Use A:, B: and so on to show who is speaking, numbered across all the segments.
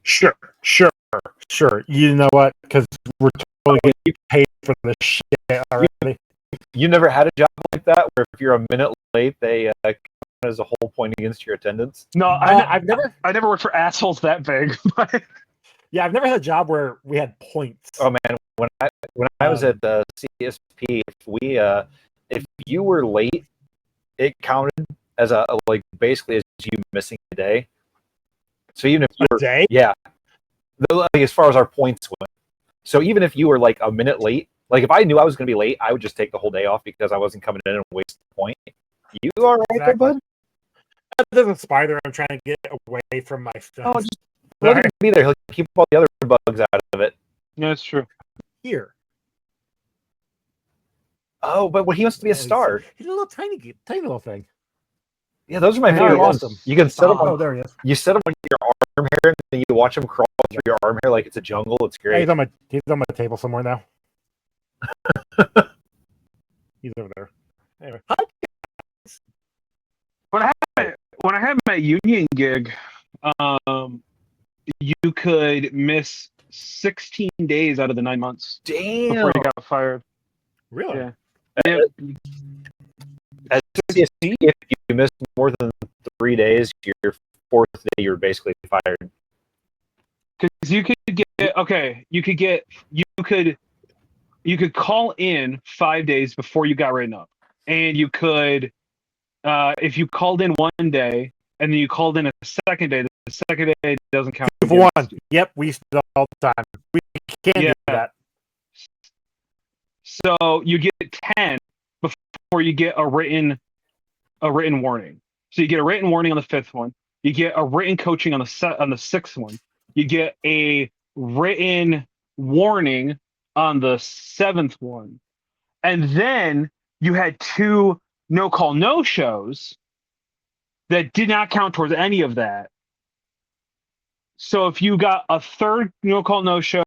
A: Sure. You know what? Because we're totally getting paid for this shit already.
B: You never had a job like that where if you're a minute late, they count as a whole point against your attendance?
C: No,
A: I've never
C: worked for assholes that big. But
A: Yeah, I've never had a job where we had points.
B: Oh man, when I was at the CSP, if you were late, it counted as basically as you missing a day. So even if you were,
A: day?
B: yeah, as far as our points went. So even if you were like a minute late, like if I knew I was going to be late, I would just take the whole day off because I wasn't coming in and waste the point. You all right there, bud?
A: That doesn't spider. I'm trying to get away from my stuff.
B: Oh, just let him be there. He'll keep all the other bugs out of it.
C: Yeah, that's true.
A: Here.
B: Oh, but he wants to be a star.
A: He's a little tiny little thing.
B: Yeah, those are my favorite ones. You can set them on.
A: Oh, there he is.
B: You set them on your arm hair, and then you watch him crawl through your arm hair like it's a jungle. It's great.
A: He's on my table somewhere now. He's over there. Anyway.
C: When I had my union gig, you could miss 16 days out of the 9 months.
B: Damn.
C: Before you got fired.
A: Really?
C: Yeah.
B: As if you miss more than 3 days, your fourth day, you're basically fired.
C: Because you could call in 5 days before you got written up, and you could, if you called in one day and then you called in a second day, the second day doesn't count.
A: 2 for 1. Yep, we used to do all the time. We can't do that.
C: So you get 10 before you get a written warning. So you get a written warning on the 5th one. You get a written coaching on the 6th one. You get a written warning on the 7th one. And then you had 2 no-call, no-shows that did not count towards any of that. So if you got a 3rd no-call, no-show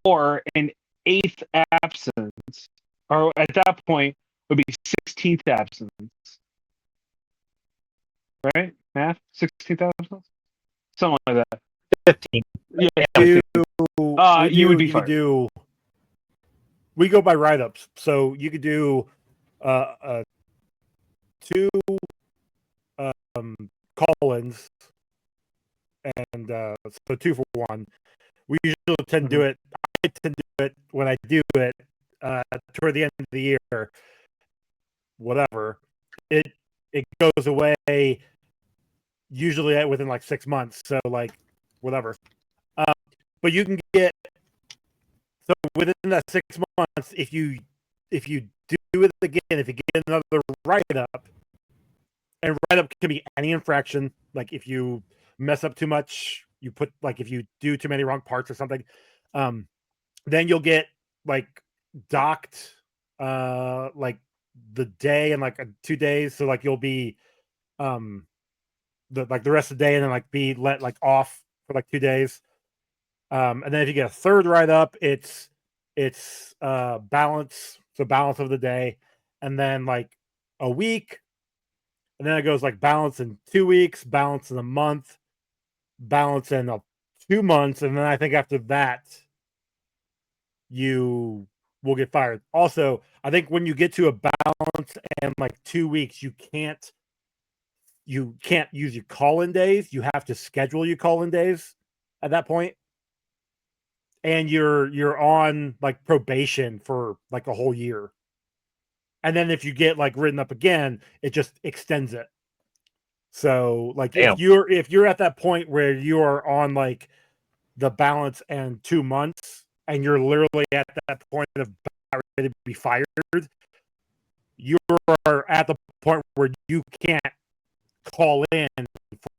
C: or an 8th absence, or at that point, it would be 16th absence. Right? Math? 16th absence? Something like that.
B: 15.
C: Yeah. You would be fired.
A: We go by write-ups. So you could do 2 call-ins, and so 2 for 1. We usually tend to do it. I tend to do it when I do it toward the end of the year. Whatever, it goes away usually within like 6 months. So like whatever. But you can get, so within that 6 months, if you do it again, if you get another write-up, and write-up can be any infraction, like if you mess up too much, you put, like if you do too many wrong parts or something, then you'll get like docked like the day and like 2 days. So like you'll be the rest of the day, and then like be let like off for like 2 days. And then if you get a 3rd write-up, it's balance, so balance of the day, and then like a week, and then it goes like balance in 2 weeks, balance in a month, balance in 2 months, and then I think after that you will get fired. Also, I think when you get to a balance and like 2 weeks, you can't use your call-in days. You have to schedule your call-in days at that point. And you're on like probation for like a whole year. And then if you get like written up again, it just extends it. So like if you're at that point where you are on like the balance and 2 months, and you're literally at that point of ready to be fired, you are at the point where you can't call in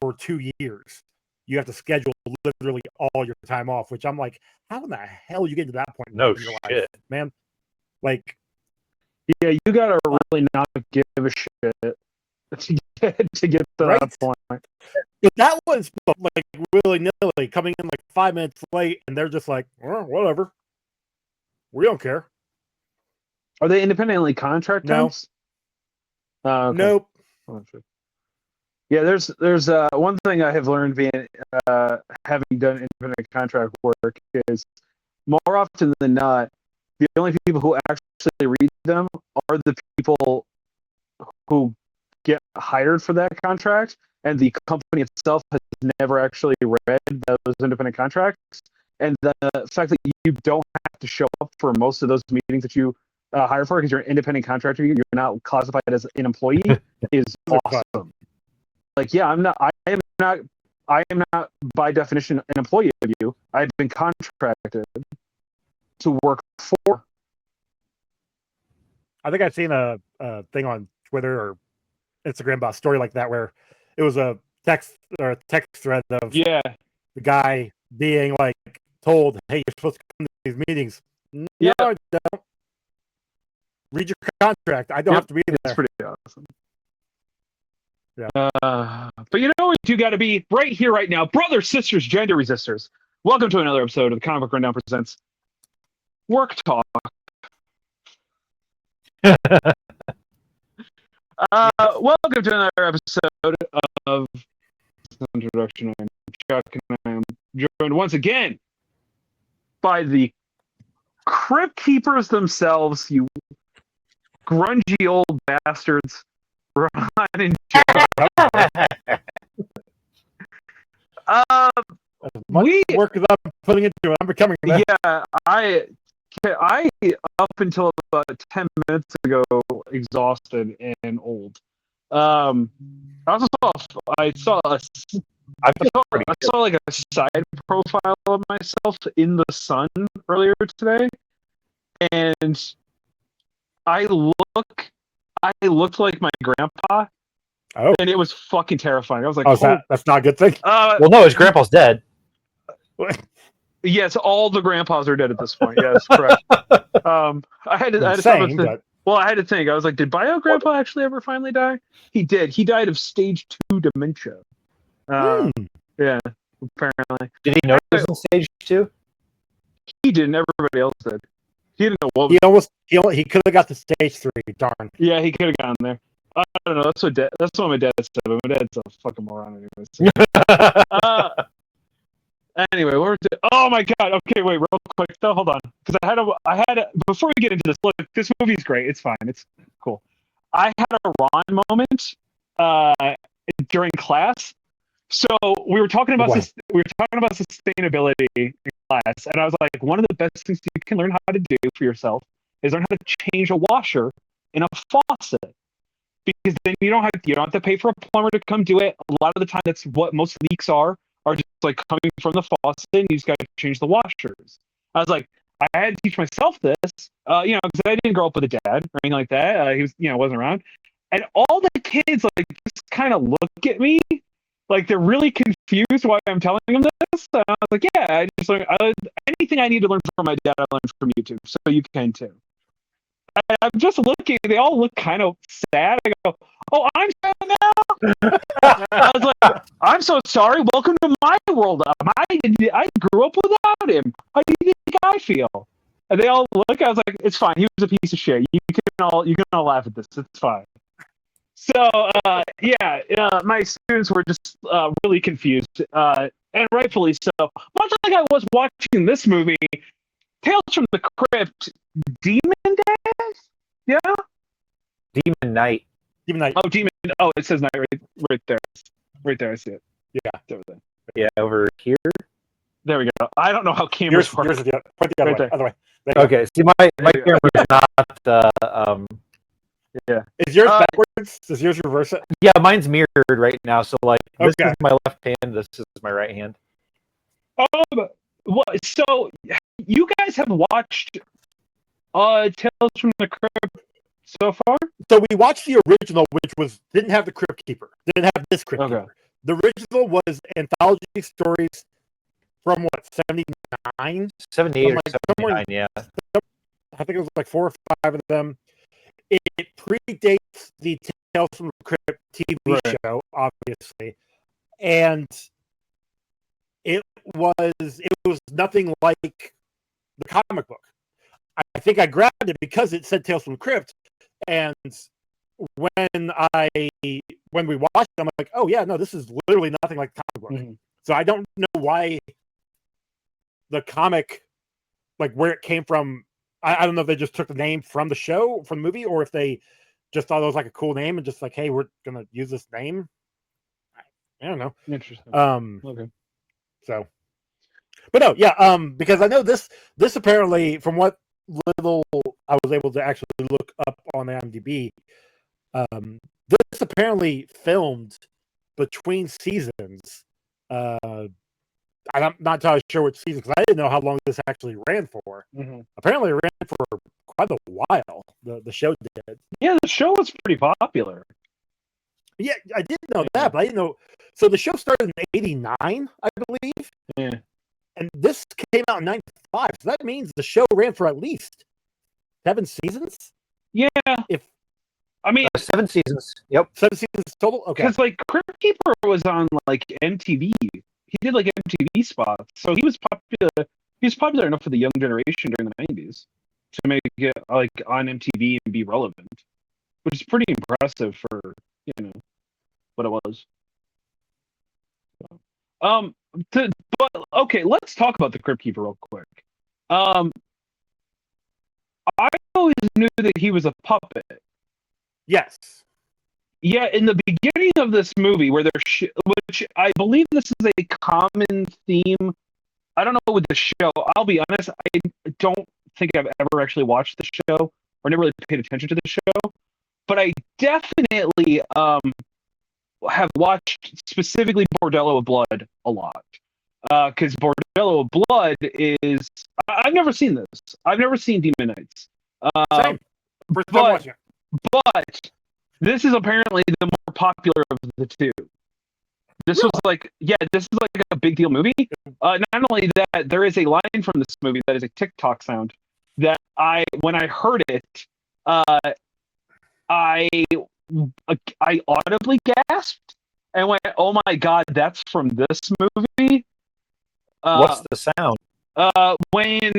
A: for 2 years. You have to schedule literally all your time off, which I'm like, how in the hell you get to that point?
B: No
A: in your
B: shit,
A: life, man. Like,
C: yeah, you gotta really not give a shit to get to that point.
A: But that was like willy-nilly coming in like 5 minutes late, and they're just like, well, whatever. We don't care.
C: Are they independently contracted?
A: No.
C: Okay.
A: Nope.
C: Oh, sure. Yeah, there's one thing I have learned being having done independent contract work is more often than not, the only people who actually read them are the people who get hired for that contract, and the company itself has never actually read those independent contracts. And the fact that you don't have to show up for most of those meetings that you hire for because you're an independent contractor, you're not classified as an employee, is awesome. Like, yeah, I am not by definition an employee of you. I've been contracted to work for.
A: I think I've seen a thing on Twitter or Instagram about a story like that where it was a text thread of
C: the
A: guy being like told, "Hey, you're supposed to come to these meetings." No, I don't. Read your contract. I don't have to be there.
C: It's pretty awesome.
A: Yeah.
C: But you know what you got to be right here, right now, brothers, sisters, gender resistors. Welcome to another episode of the Comic Book Rundown presents Work Talk. Welcome to another episode of Introduction. I'm Chuck, and I am joined once again by the Crypt Keepers themselves, you grungy old bastards, Ron and Joe.
A: We work that I'm putting into it. I'm becoming that.
C: Yeah, I up until about 10 minutes ago exhausted and old. I saw like a side profile of myself in the sun earlier today, and I looked like my grandpa.
A: Oh.
C: And it was fucking terrifying. I was like,
A: that's not a good thing.
B: Well, no, his grandpa's dead.
C: Yes, all the grandpas are dead at this point. Yes, correct. I had to think. I was like, did Bio Grandpa actually ever finally die? He did. He died of stage 2 dementia. Yeah, apparently.
B: Did he know he was in stage 2?
C: He didn't. Everybody else did. He didn't know what.
A: He could have got to stage 3. Darn.
C: Yeah, he could have gotten there. I don't know. That's what my dad said. But my dad's a fucking moron, anyways. Anyway, oh my god. Okay, wait, real quick. No, hold on, because I had before we get into this. Look, this movie's great. It's fine. It's cool. I had a Ron moment during class. So we were talking about sustainability in class, and I was like, one of the best things you can learn how to do for yourself is learn how to change a washer in a faucet, because then you don't have to pay for a plumber to come do it. A lot of the time, that's what most leaks are just like coming from the faucet, and you just got to change the washers. I was like, I had to teach myself this, because I didn't grow up with a dad or anything like that. He was, wasn't around, and all the kids like just kind of look at me like they're really confused why I'm telling them this. And I was like, yeah, I just learned anything I need to learn from my dad, I learned from YouTube, so you can too. I'm just looking. They all look kind of sad. I go, "Oh, I'm sad now." I was like, "I'm so sorry. Welcome to my world. I grew up without him. How do you think I feel?" And they all look. I was like, "It's fine. He was a piece of shit. You can all laugh at this. It's fine." So my students were just really confused, and rightfully so. Much like I was watching this movie, Tales from the Crypt, Demon Days? Yeah?
B: Demon Knight.
C: Oh, Demon. Oh, it says Knight right there. Right there, I see it.
A: Yeah.
C: Over there.
B: Yeah, over here.
C: There we go. I don't know how cameras work.
A: Yours is the other way.
B: Okay, see, my camera is not...
A: Yeah. Is yours backwards? Does yours reverse it?
B: Yeah, mine's mirrored right now, so like, this
A: is
B: my left hand, this is my right hand.
C: So you guys have watched Tales from the Crypt so far?
A: So we watched the original, which didn't have the Crypt Keeper. Didn't have this Crypt Keeper. The original was anthology stories from what, 79?
B: 78 or 79, yeah.
A: I think it was like 4 or 5 of them. It predates the Tales from the Crypt TV show, obviously. And it was nothing like the comic book. I think I grabbed it because it said Tales from the Crypt, and when we watched it, I'm like, oh yeah, no, this is literally nothing like the comic book.
C: Mm-hmm.
A: So I don't know why the comic, like where it came from. I don't know if they just took the name from the show, from the movie, or if they just thought it was like a cool name and just like, hey, we're gonna use this name. I don't know.
C: Interesting. Okay.
A: So, but no, yeah. Because I know this apparently, from what little I was able to actually look up on the IMDb, this apparently filmed between seasons. I'm not entirely sure which season because I didn't know how long this actually ran for.
C: Mm-hmm.
A: Apparently, it ran for quite a while. The show did.
C: Yeah, the show was pretty popular.
A: Yeah, I did know that, but I didn't know. So the show started in '89, I believe.
C: Yeah.
A: And this came out in '95. So that means the show ran for at least 7 seasons.
C: Yeah. I mean,
B: 7 seasons. Yep.
A: 7 seasons total. Okay.
C: because like Crypt Keeper was on like MTV. He did like MTV spots, so he was popular. He was popular enough for the young generation during the '90s to make it like on MTV and be relevant, which is pretty impressive for what it was. But okay, let's talk about the Crypt Keeper real quick. I always knew that he was a puppet.
A: Yes.
C: Yeah, in the beginning of this movie, where which I believe this is a common theme. I don't know with the show. I'll be honest, I don't think I've ever actually watched the show or never really paid attention to the show. But I definitely have watched specifically Bordello of Blood a lot. Because Bordello of Blood is... I've never seen this. I've never seen Demon Knights.
A: Same. First time watching it.
C: But this is apparently the more popular of the two. This was like, this is like a big deal movie. Not only that, there is a line from this movie that is a TikTok sound that when I heard it, I audibly gasped and went, "Oh my god, that's from this movie."
B: What's the sound?
C: When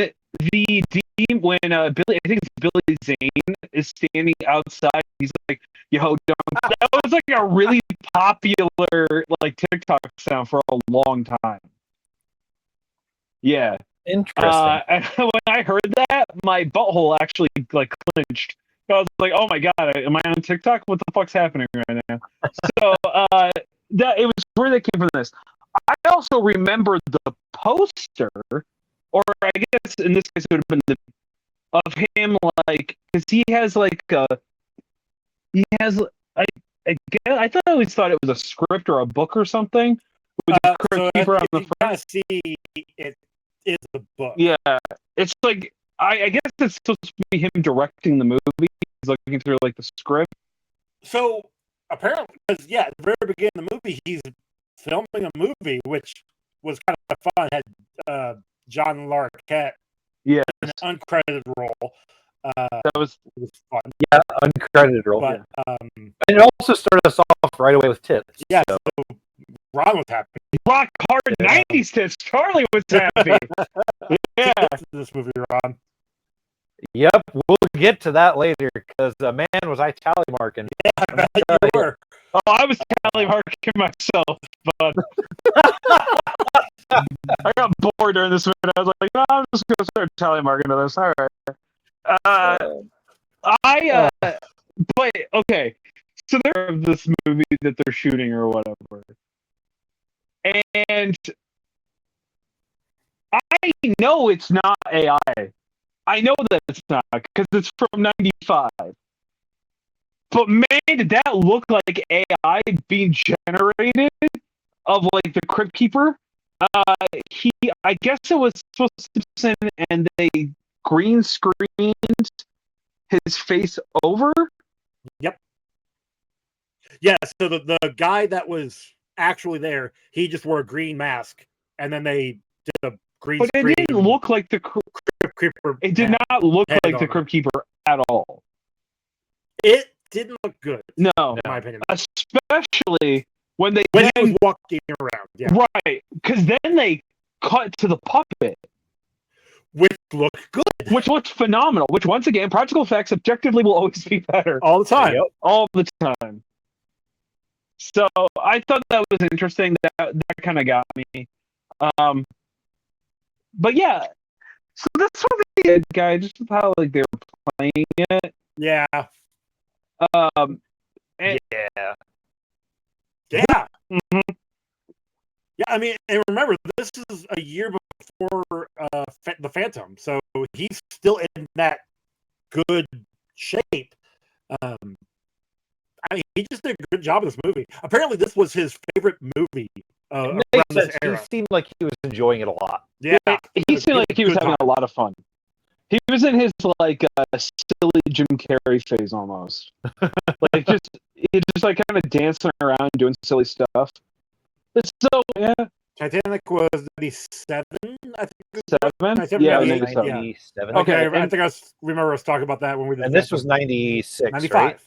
C: Billy, I think it's Billy Zane is standing outside, he's like, "Yo, don't." That was like a really popular like TikTok sound for a long time. Yeah.
B: Interesting.
C: And when I heard that, my butthole actually like clenched. I was like, "Oh my god, am I on TikTok? What the fuck's happening right now?" So that it was where they came from this. I also remember the poster, or I guess in this case it would have been of him, like, because he has like I always thought it was a script or a book or something with the Crypt Keeper on the front.
A: Kind of see it is a book.
C: Yeah, it's like I guess it's supposed to be him directing the movie. He's looking through like the script.
A: So apparently, because at the very beginning of the movie, he's filming a movie, which was kind of fun. Had John Larroquette in an uncredited role.
C: That was
A: fun.
B: Yeah, uncredited role.
A: But,
B: and it also started us off right away with tits.
A: Yeah, so Ron was happy.
C: Rock hard 90s tits. Charlie was happy. Yeah.
A: This movie, Ron.
B: Yep, we'll get to that later because man, was I tally marking.
A: Yeah, I bet you were.
C: Oh, I was tally marking myself, but I got bored during this minute. I was like, no, I'm just gonna start tally marking to this. All right. But okay. So they're this movie that they're shooting or whatever, and I know it's not AI. I know that it's not because it's from '95. But man, did that look like AI being generated of like the Crypt Keeper? I guess it was supposed to Simpson, and they green screened his face over.
A: Yep. Yeah. So the guy that was actually there, he just wore a green mask, and then they did a green screen.
C: But it didn't look like the Crypt Keeper. It did not look like the Crypt Keeper at all.
A: It didn't look good.
C: No,
A: in my opinion.
C: Especially when he
A: was walking around. Yeah.
C: Right, because then they cut to the puppet,
A: which look good
C: which looks phenomenal. Which, once again, practical effects objectively will always be better
A: all the time.
B: Yep.
C: all the time. So I thought that was interesting. That kind of got me. But yeah, so that's what they did, guy. Just how like they were playing it.
A: Yeah,
C: Um,
B: Yeah.
A: yeah,
C: mhm.
A: yeah. I mean, and remember, this is a year before the Phantom, so he's still in that good shape. I mean, he just did a good job in this movie. Apparently, this was his favorite movie around
B: Makes
A: this
B: sense.
A: era.
B: He seemed like he was enjoying it a lot.
A: Yeah,
C: He seemed like he was
A: Good
C: having
A: time.
C: a lot of fun. He was in his like silly Jim Carrey phase almost. Like he just like kind of dancing around doing silly stuff. It's so yeah.
A: Titanic was 97, I think.
C: 7?
A: 97,
C: Yeah,
A: 98,
C: 97.
A: yeah.
B: 97.
C: Okay,
A: I
C: and-
A: think remember us talking about that when we did.
B: And this was 96,
A: 95.
B: right?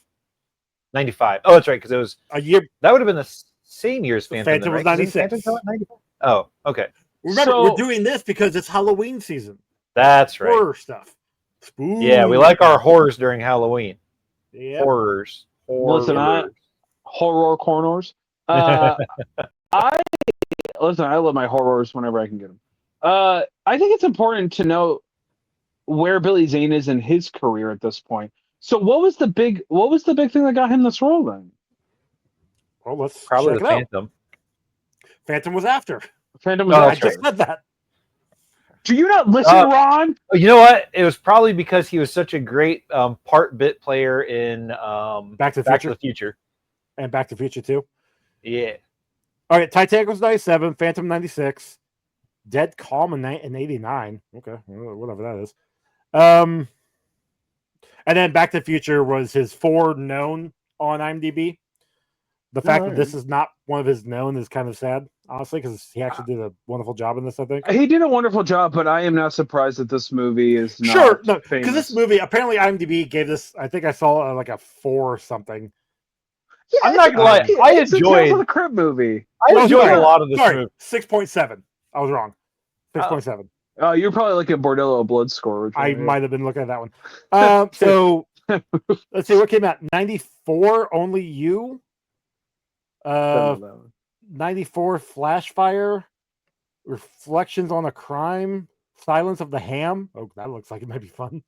B: 95. Oh, that's right, because it was
A: A year.
B: that would have been the same year as Phantom.
A: Phantom
B: then,
A: was
B: right? 'Cause
A: 96.
B: Phantom come out in 95? Oh, okay.
A: Remember,
C: So-
A: we're doing this because it's Halloween season.
B: That's right.
A: Horror stuff. Spooky.
B: Yeah, we like our horrors during Halloween.
A: Yep.
B: Horrors.
C: Listen, horror corners. I love my horrors whenever I can get them. I think it's important to note where Billy Zane is in his career at this point. So what was the big thing that got him this role then?
A: Well, let's
B: Probably
A: check
B: the
A: it out.
B: Phantom.
A: Phantom was after.
C: Phantom was
B: Oh,
A: I
C: after.
A: just said that.
C: Do you not listen, Ron?
B: You know what? It was probably because he was such a great part bit player in
A: Back to the Future. And Back to the Future too.
B: Yeah.
A: All right, Titanic was 97, Phantom 96, Dead Calm in 89. Okay, whatever that is. And then Back to the Future was his 4 known on IMDb. The fact that this is not one of his known is kind of sad, honestly, because he actually did a wonderful job in this, I think.
C: He did a wonderful job, but I am not surprised that this movie is not
A: Sure, no, because
C: famous.
A: this movie, apparently IMDb gave this, I think I saw like a 4 or something.
C: Yeah,
B: I'm not gonna lie,
C: it's a Tales of the Crypt movie.
B: I enjoyed a lot of this
A: Sorry,
B: movie.
A: 6.7. I was wrong. 6.7.
C: You're probably looking at Bordello Blood Score. Which
A: I might have been looking at that one. So let's see what came out. 94, Only You. 94, Flashfire. Reflections on a Crime. Silence of the Ham. Oh, that looks like it might be fun.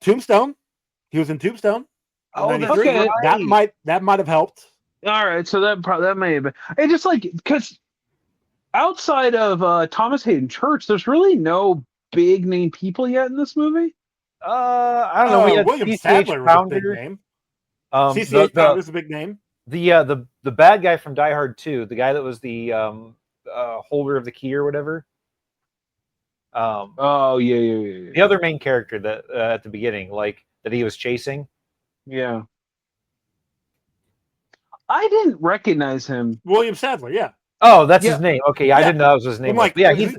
A: Tombstone. He was in Tombstone.
C: Oh,
A: 93.
C: okay.
A: That might have helped.
C: All right, so that may have been. It just like because outside of Thomas Hayden Church, there's really no big name people yet in this movie.
B: I don't know. We had
A: William
B: CCH
A: Sadler was a big
B: Pounder.
A: name.
B: CCH
A: Pounder was a big name.
B: The bad guy from Die Hard 2, the guy that was the holder of the key or whatever.
C: Oh yeah.
B: The other main character that at the beginning, like that he was chasing.
C: Yeah. I didn't recognize him.
A: William Sadler, yeah.
B: Oh, that's his name. Okay, I didn't know that was his name.
A: I'm like,
B: yeah, he's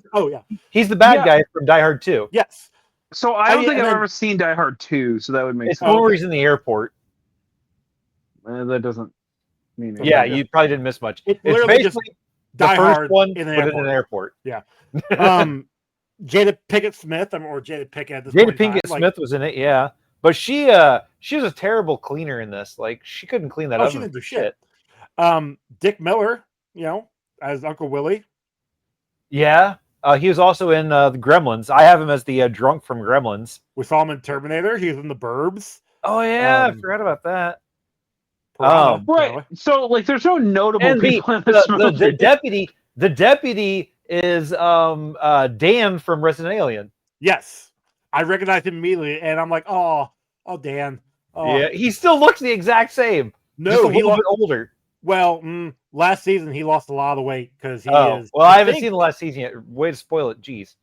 B: the bad guy from Die Hard 2.
A: Yes.
C: So I don't think I've
A: then-
C: ever seen Die Hard 2, so that would make
B: It's
C: sense.
B: the one where he's in the airport.
C: That doesn't mean anything.
B: Yeah, you probably didn't miss much.
A: It
B: It's
A: literally just
B: basically the
A: Die
B: first
A: Hard
B: one
A: in an
B: but in an airport.
A: Yeah. Jada Pinkett Smith, or Jada Pinkett at this
B: Jada
A: point in time,
B: Pinkett Smith was in it, yeah. But she was a terrible cleaner in this. Like she couldn't clean that up.
A: She didn't do shit. Dick Miller, as Uncle Willie.
B: Yeah. He was also in the Gremlins. I have him as the drunk from Gremlins.
A: We saw him in Terminator. He was in The Burbs.
B: Oh yeah, I forgot about that.
A: Piranha,
C: Right. So like there's no notable
B: And
C: people in this movie.
B: the deputy is Dan from Resident Alien.
A: Yes. I recognized him immediately, and I'm like, oh, Dan. Oh.
B: Yeah, he still looks the exact same.
A: No,
B: just a
A: he
B: little bit older.
A: Well, last season he lost a lot of weight because he is.
B: Well, I haven't seen the last season yet. Way to spoil it. Jeez.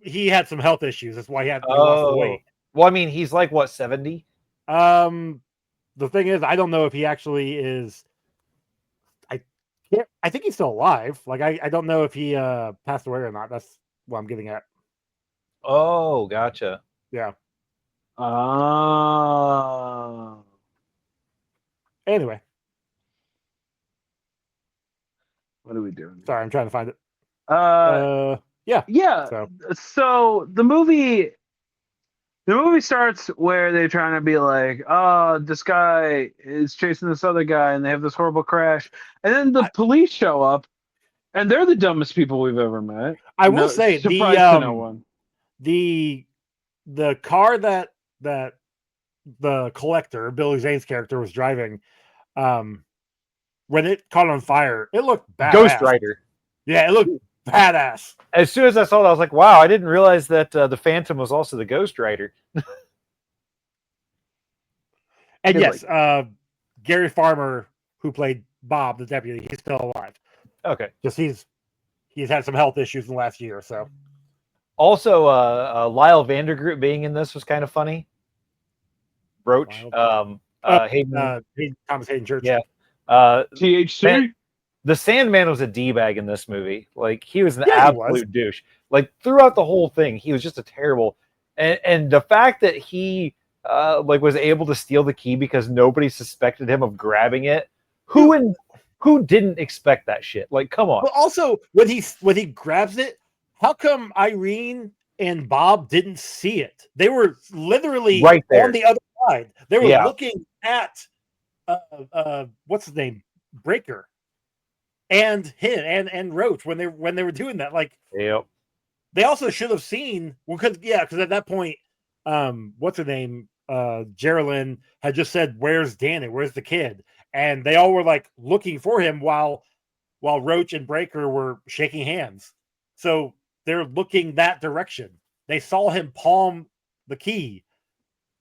A: He had some health issues. That's why he lost the weight.
B: Well, I mean, he's like what, 70?
A: The thing is, I don't know if he actually is. I think he's still alive. Like I don't know if he passed away or not. That's what I'm getting at.
B: Oh, gotcha.
A: Yeah. Anyway,
C: what are we doing?
A: sorry, I'm trying to find it. Yeah.
C: Yeah. So the movie starts where they're trying to be like, oh, this guy is chasing this other guy, and they have this horrible crash, and then the police show up, and they're the dumbest people we've ever met.
A: I will say
C: surprise to no one.
A: The car that the collector, Billy Zane's character, was driving, when it caught on fire, it looked badass.
B: Ghost Rider.
A: Yeah, it looked badass.
B: As soon as I saw it, I was like, wow, I didn't realize that the Phantom was also the Ghost Rider.
A: And yes, Gary Farmer, who played Bob, the deputy, he's still alive.
B: Okay.
A: Just he's had some health issues in the last year or so.
B: Also, Lyle Vandergroot being in this was kind of funny. Roach.
A: Thomas Hayden Church.
B: Yeah.
C: THC.
B: The Sandman was a D-bag in this movie. Like, he was an absolute douche. Like, throughout the whole thing, he was just a terrible... And the fact that he was able to steal the key because nobody suspected him of grabbing it. Who didn't expect that shit? Like, come on.
A: But also, when he grabs it, how come Irene and Bob didn't see it? They were literally
B: right there
A: on the other side. They were looking at what's his name, Breaker, and him and Roach when they were doing that. Like,
B: yep.
A: They also should have seen because at that point, what's her name, Geraldine had just said, "Where's Danny? Where's the kid?" And they all were like looking for him while Roach and Breaker were shaking hands. So they're looking that direction. They saw him palm the key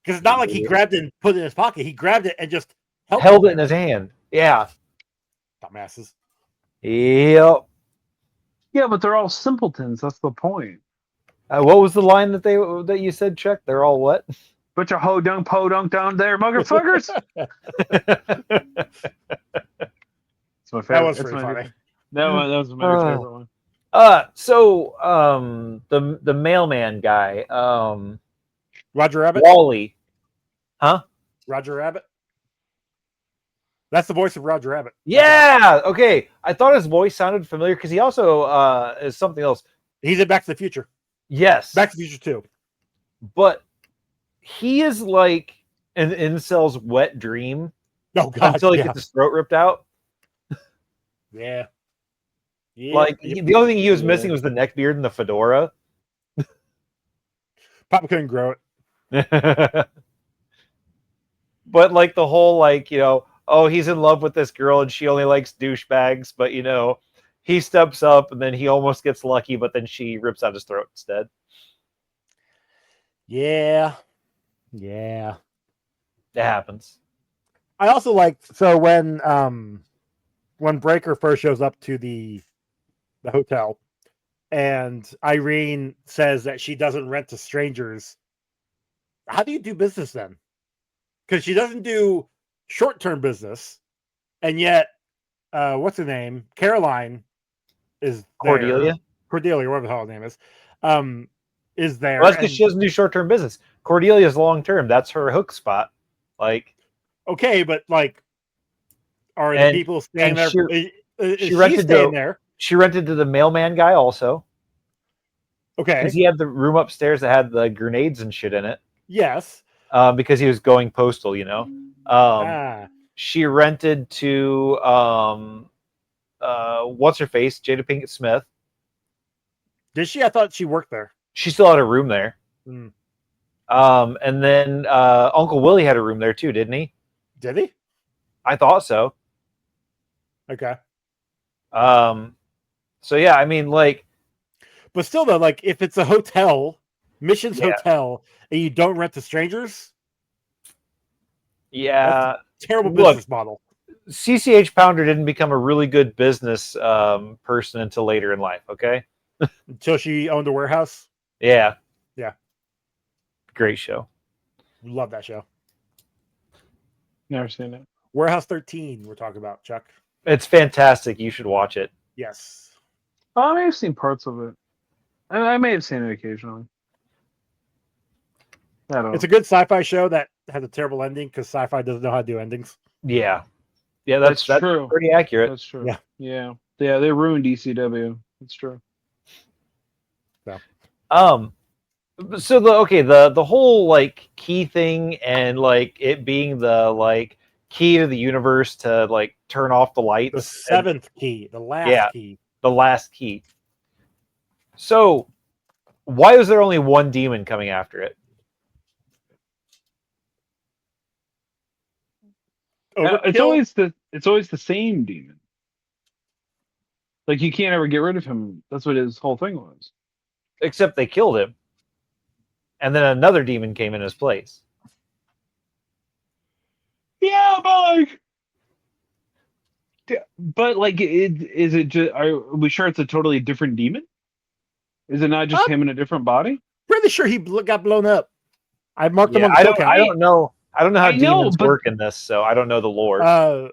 A: because it's not like he grabbed it and put it in his pocket. He grabbed it and just
B: held it in his hand. Yeah.
A: Dumbasses.
B: Yep.
C: Yeah, but they're all simpletons. That's the point.
B: What was the line that you said, Chuck? They're all what?
C: Bunch of ho-dunk, po-dunk down there, motherfuckers.
A: That's
C: my favorite.
A: That was pretty funny.
C: That was my favorite one.
B: So the mailman guy,
A: Roger Rabbit?
B: Wally. Huh?
A: Roger Rabbit? That's the voice of Roger Rabbit.
B: Yeah. Okay. I thought his voice sounded familiar because he also is something else.
A: He's in Back to the Future.
B: Yes.
A: Back to the Future 2.
B: But he is like an incel's wet dream.
A: Oh, God.
B: Until he gets his throat ripped out.
A: Yeah.
B: Like, the only thing he was missing was the neck beard and the fedora.
A: Papa couldn't grow it.
B: But, like, the whole, like, oh, he's in love with this girl and she only likes douchebags, but, he steps up and then he almost gets lucky, but then she rips out his throat instead.
A: Yeah.
B: It happens.
A: I also liked, so when Breaker first shows up to the hotel and Irene says that she doesn't rent to strangers, how do you do business then? Because she doesn't do short-term business, and yet what's her name, Caroline, is
B: Cordelia,
A: whatever the hell her name is there.
B: Well, that's because she doesn't do short-term business. Cordelia's long-term. That's her hook spot. Like,
A: okay, but like, are the people staying there?
B: She rented there. She rented to the mailman guy also.
A: Okay,
B: because he had the room upstairs that had the grenades and shit in it.
A: Yes.
B: Because he was going postal, She rented to what's her face, Jada Pinkett Smith.
A: Did she? I thought she worked there.
B: She still had a room there.
A: Mm.
B: And then Uncle Willie had a room there too, didn't he?
A: Did he?
B: I thought so.
A: Okay.
B: So yeah, I mean, like,
A: but still though, like, if it's a hotel, Mission's hotel, and you don't rent to strangers,
B: yeah,
A: terrible business model.
B: CCH Pounder didn't become a really good business person until later in life. Okay,
A: until she owned a warehouse.
B: Yeah. Great show.
A: Love that show.
C: Never seen it.
A: Warehouse 13. We're talking about, Chuck.
B: It's fantastic. You should watch it.
A: Yes.
C: Oh, I may have seen parts of it. I may have seen it occasionally.
A: It's a good sci-fi show that has a terrible ending because sci-fi doesn't know how to do endings.
B: Yeah. Yeah, that's
C: true.
B: Pretty accurate.
C: That's true. Yeah. They ruined ECW. It's true.
B: So the whole like key thing and like it being the like key to the universe to like turn off the lights.
A: The seventh key, the last key.
B: The last key. So why is there only one demon coming after it?
C: It's always the same demon. Like you can't ever get rid of him. That's what his whole thing was.
B: Except they killed him. And then another demon came in his place.
C: Yeah, but is it just? Are we sure it's a totally different demon? Is it not just him in a different body?
A: Pretty sure he got blown up. I marked him on the
B: I
A: kill count.
B: I don't know how demons work in this, so I don't know the lore.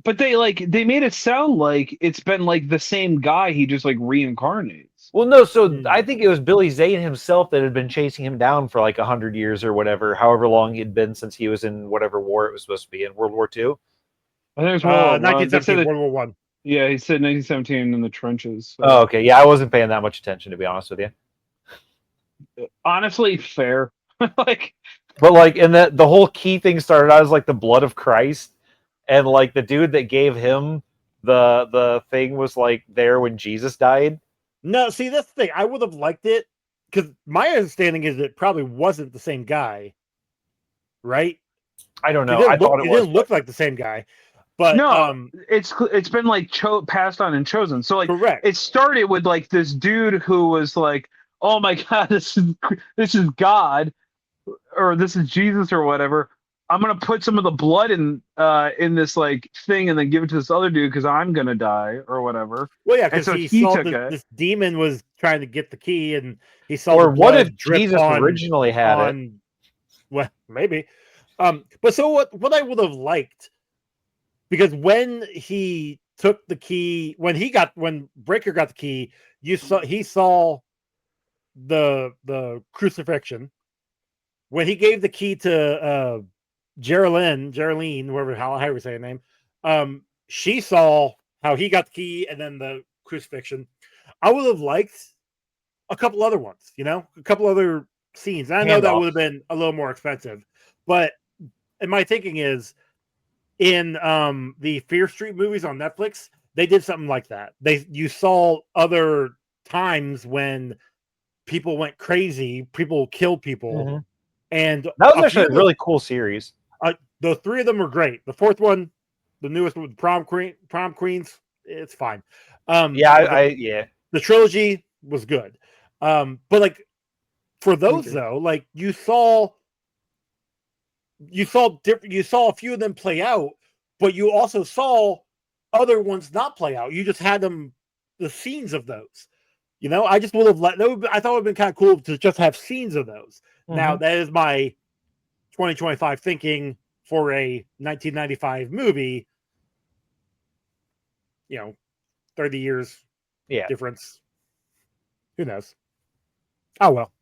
C: But they made it sound like it's been like the same guy. He just like reincarnates.
B: Well, no. So I think it was Billy Zane himself that had been chasing him down for like 100 years or whatever, however long he'd been since he was in whatever war it was supposed to be in, World War II.
C: I think it was World War
A: 1917, World War One.
C: Yeah, he said 1917 in the trenches. So.
B: Oh, okay. Yeah, I wasn't paying that much attention, to be honest with you.
C: Honestly, fair.
B: But like, and the whole key thing started out as like the blood of Christ, and like the dude that gave him the thing was like there when Jesus died.
A: No, see, that's the thing. I would have liked it because my understanding is it probably wasn't the same guy, right?
B: I don't know.
A: I thought it didn't look like the same guy, but
C: no, it's been like passed on and chosen. So like,
A: correct.
C: It started with like this dude who was like, "Oh my God, this is God, or this is Jesus, or whatever." I'm gonna put some of the blood in this like thing and then give it to this other dude because I'm gonna die or whatever.
A: Well, yeah, because
C: so
A: he saw this demon was trying to get the key, and he saw.
B: Or what if Jesus originally had it?
A: Well, maybe. But so what I would have liked, because when he took the key, when Breaker got the key, he saw the crucifixion. When he gave the key to Geraldine, however you say her name, she saw how he got the key and then the crucifixion. I would have liked a couple other ones, a couple other scenes. And I know that would have been a little more expensive, but my thinking is in the Fear Street movies on Netflix, they did something like that. You saw other times when people went crazy, people killed people.
B: Mm-hmm.
A: And
B: that was actually a really cool series.
A: The three of them were great. The fourth one, the newest one with Prom Queens, it's fine.
B: The
A: trilogy was good. But like for those though, like you saw a few of them play out, but you also saw other ones not play out. You just had the scenes of those. I just would have I thought it would have been kind of cool to just have scenes of those. Mm-hmm. Now, that is my 2025 thinking for a 1995 movie. 30 years difference. Who knows? Oh, well.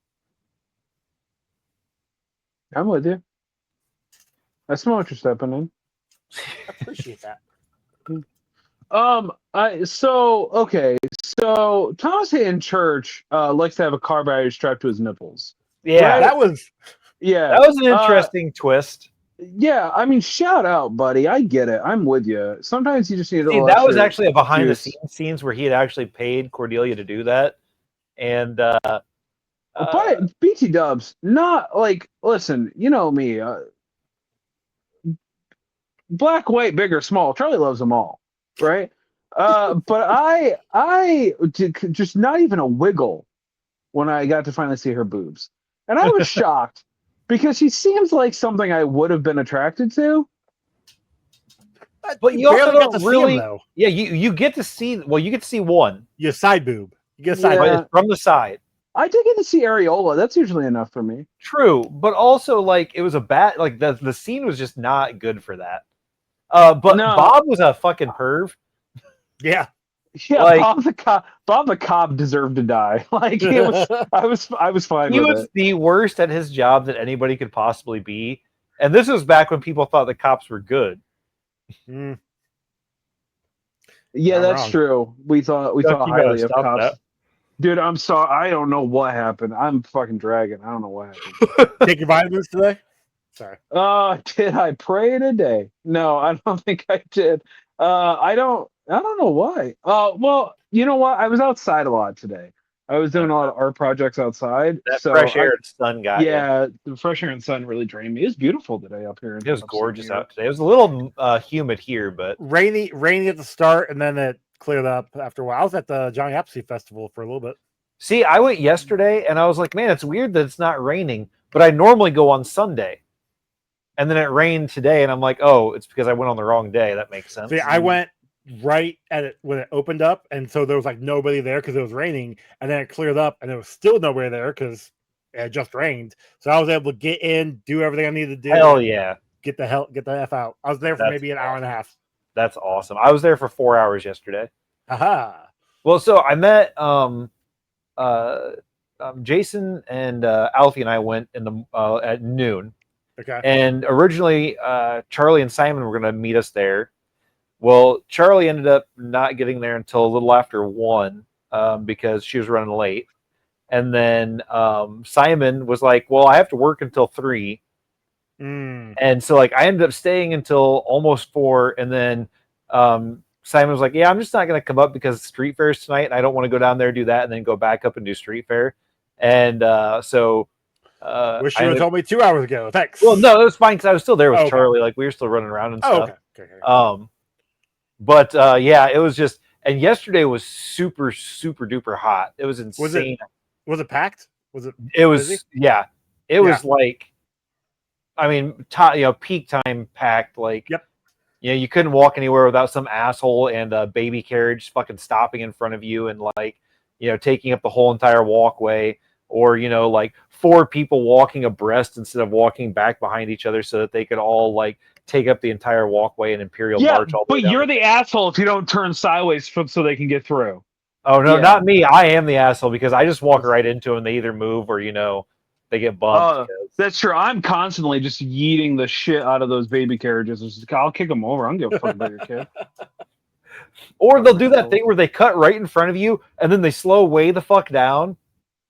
C: I'm with you. I smell what you're stepping in.
A: I appreciate that.
C: So Thomas Hayden Church likes to have a car battery strapped to his nipples.
B: Yeah,
A: right? That was
B: an interesting twist.
C: Yeah, I mean, shout out, buddy. I get it. I'm with you. Sometimes you just need
B: that was actually a behind the scenes where he had actually paid Cordelia to do that, and
C: but BT Dubs, not like, listen, you know me, black, white, big or small, Charlie loves them all, right? But I just not even a wiggle when I got to finally see her boobs, and I was shocked because she seems like something I would have been attracted to.
B: But you also don't really, you get to see. Well, you get to see one.
A: Your side boob. You get a side
B: boob from the side.
C: I did get to see areola. That's usually enough for me.
B: True, but also like it was a bad. Like the scene was just not good for that. But no. Bob was a fucking perv.
A: Yeah.
C: Yeah, like, Bob the cop deserved to die. Like I was fine with it. He was
B: the worst at his job that anybody could possibly be. And this was back when people thought the cops were good.
C: Yeah, that's true. We thought highly of cops. Dude, I'm sorry. I don't know what happened. I'm fucking dragging. I don't know what happened.
A: Take your vitamins today? Sorry.
C: Did I pray today? No, I don't think I did. I don't know why. Well, you know what? I was outside a lot today. I was doing a lot of art projects outside.
B: That
C: So
B: fresh air and sun got you.
C: yeah, the fresh air and sun really drained me. It's beautiful today up here.
B: It was
C: upstate
B: gorgeous
C: New York.
B: out today. It was a little humid here, but
A: Rainy at the start, and then it cleared up after a while. I was at the Johnny Appleseed Festival for a little bit.
B: see, I went yesterday and I was like, man, it's weird that it's not raining, but I normally go on Sunday. And then it rained today, and I'm like, oh, it's because I went on the wrong day. That makes sense.
A: See, I went right at it when it opened up, and so there was like nobody there because it was raining, and then it cleared up, and there was still nobody there because it had just rained. So I was able to get in, do everything I needed to do.
B: Hell yeah.
A: Get the F out. I was there for maybe an hour and a half.
B: That's awesome. I was there for 4 hours yesterday.
A: Aha.
B: Well, so I met Jason and Alfie and I went in the at noon.
A: Okay.
B: And originally, Charlie and Simon were going to meet us there. Well, Charlie ended up not getting there until a little after 1 because she was running late. And then Simon was like, well, I have to work until 3. And so like I ended up staying until almost 4. And then Simon was like, yeah, I'm just not going to come up because street fair is tonight. And I don't want to go down there, do that, and then go back up and do street fair. And so...
A: wish you had told me 2 hours ago. Thanks.
B: Well, no, it was fine because I was still there with Charlie. Like we were still running around and stuff.
A: Okay.
B: But yeah, it was just. And yesterday was super, super duper hot. It was insane.
A: Was it packed? Was it?
B: It was.
A: Busy?
B: Yeah, it was like. I mean, peak time packed. Like.
A: Yep.
B: You couldn't walk anywhere without some asshole and a baby carriage fucking stopping in front of you and like, taking up the whole entire walkway. Or, like 4 people walking abreast instead of walking back behind each other so that they could all like take up the entire walkway and Imperial March all the way
C: but
B: down.
C: you're the asshole if you don't turn sideways so they can get through.
B: Oh, no, not me. I am the asshole because I just walk right into them. They either move or, they get bumped.
C: That's true. I'm constantly just yeeting the shit out of those baby carriages. I'll kick them over. I don't give a fuck about your kid.
B: Or they'll do that thing where they cut right in front of you and then they slow way the fuck down.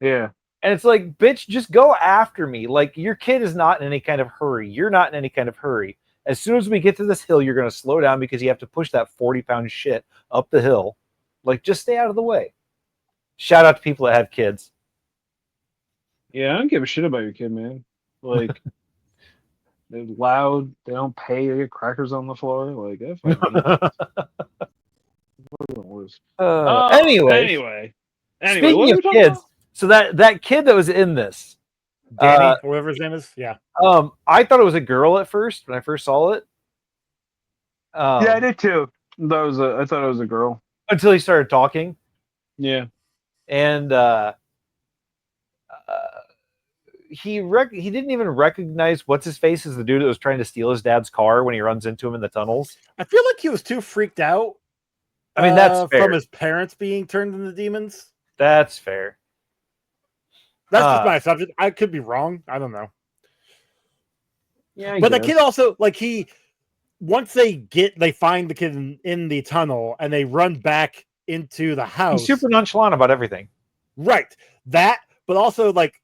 C: Yeah.
B: And it's like, bitch, just go after me. Like, your kid is not in any kind of hurry. You're not in any kind of hurry. As soon as we get to this hill, you're going to slow down because you have to push that 40-pound shit up the hill. Like, just stay out of the way. Shout out to people that have kids.
C: Yeah, I don't give a shit about your kid, man. Like, they're loud. They don't pay. They get crackers on the floor. Like, that's Anyway,
B: speaking of kids, so that kid that was in this,
A: Danny, whatever his name is, yeah.
B: I thought it was a girl at first when I first saw it.
C: Yeah, I did too. I thought it was a girl
B: until he started talking.
C: Yeah,
B: and he didn't even recognize what's his face as the dude that was trying to steal his dad's car when he runs into him in the tunnels.
A: I feel like he was too freaked out.
B: I mean, that's fair.
A: From his parents being turned into demons.
B: That's fair.
A: That's just my assumption. I could be wrong. I don't know.
C: Yeah,
A: but the kid also once they find the kid in the tunnel and they run back into the house.
B: He's super nonchalant about everything.
A: Right. That, but also like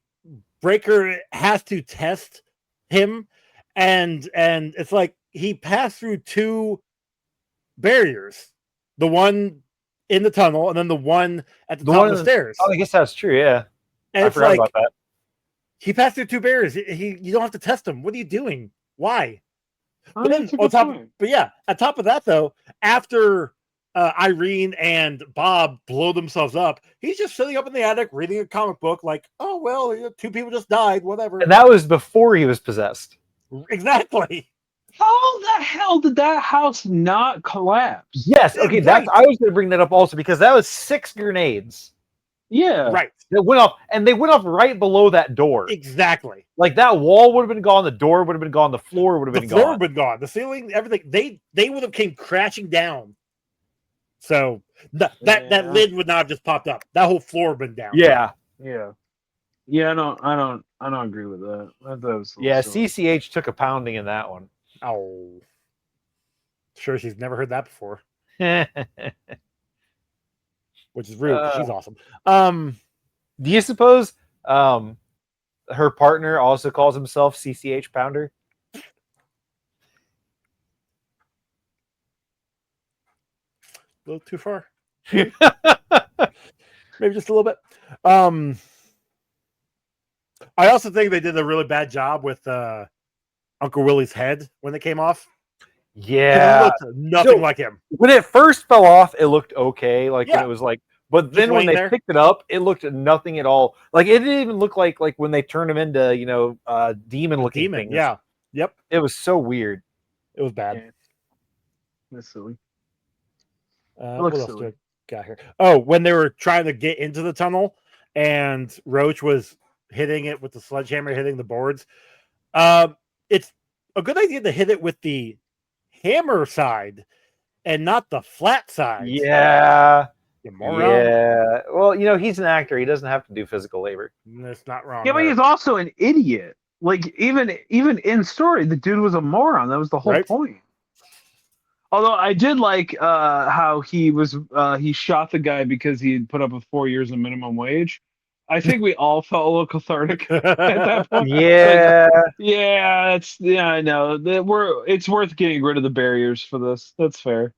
A: Breaker has to test him, and it's like he passed through 2 barriers. The one in the tunnel and then the one at the top of the stairs.
B: Oh, I guess that's true, yeah.
A: And
B: I forgot about that.
A: He passed through 2 barriers. You don't have to test him. What are you doing? Why?
C: Oh,
A: But then on top of that though, after Irene and Bob blow themselves up, he's just sitting up in the attic reading a comic book like, oh well, 2 people just died, whatever.
B: And that was before he was possessed.
A: Exactly.
C: How the hell did that house not collapse?
B: Yes, okay, I was going to bring that up also because that was 6 grenades.
C: Yeah.
A: Right.
B: That went off, and they went off right below that door.
A: Exactly.
B: Like that wall would have been gone, the door would have been gone, the floor would have been gone.
A: The floor would have been gone. The ceiling, everything. They would have came crashing down. So that lid would not have just popped up. That whole floor would have been down.
B: Yeah.
C: Yeah. Yeah, I don't agree with that. That was
B: yeah, CCH took a pounding in that one.
A: Oh. Sure, she's never heard that before. which is rude. She's awesome.
B: Do you suppose her partner also calls himself CCH Pounder?
A: A little too far. Maybe just a little bit. I also think they did a really bad job with Uncle Willie's head when it came off.
B: Yeah.
A: It looked nothing like him.
B: When it first fell off, it looked okay. Like when
A: Yeah.
B: it was like, but then when they picked it up, it looked nothing at all. Like it didn't even look like when they turned him into, demon looking things.
A: Yeah. Yep.
B: It was so weird.
A: It was bad.
C: Yeah. That's silly.
A: What else do I got here? Oh, when they were trying to get into the tunnel and Roach was hitting it with the sledgehammer, hitting the boards. It's a good idea to hit it with the hammer side and not the flat side.
B: Yeah.
A: You moron.
B: Yeah. Well, he's an actor. He doesn't have to do physical labor.
A: That's not wrong.
C: Yeah, but he's also an idiot. Like even in story, the dude was a moron. That was the whole point. Although I did like how he shot the guy because he had put up with 4 years of minimum wage. I think we all felt a little cathartic at that point.
B: Yeah.
C: I know that it's worth getting rid of the barriers for this. That's fair.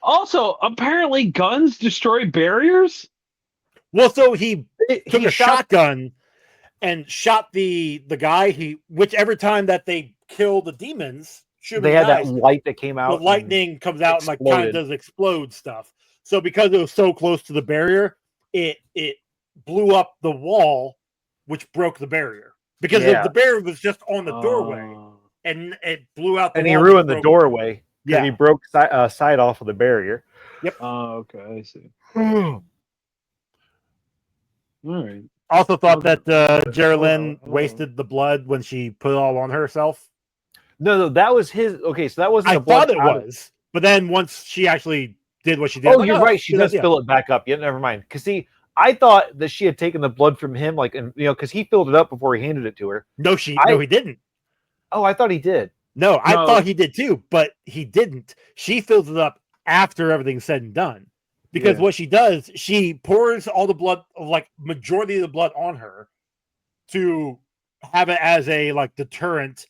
C: Also, apparently guns destroy barriers.
A: Well, so he took a shotgun and shot the guy. Which every time that they kill the demons,
B: they had that light that came out.
A: The lightning comes out and like kind of does explode stuff. So because it was so close to the barrier, it blew up the wall, which broke the barrier. Because the barrier was just on the doorway, and it blew out.
B: And he ruined the doorway. Yeah, he broke side off of the barrier.
A: Yep.
C: Oh, okay, I see. All right.
A: Also thought that Geraldine wasted the blood when she put it all on herself.
B: No, that was his. Okay, so that wasn't.
A: I thought it was, but then once she actually did what she did.
B: Oh, you're right. She does fill it back up. Yeah, never mind. Because see, I thought that she had taken the blood from him, because he filled it up before he handed it to her.
A: No, he didn't.
B: Oh, I thought he did.
A: No, I thought he did too, but he didn't. She fills it up after everything's said and done. Because what she does, she pours all the blood, like majority of the blood on her to have it as a deterrent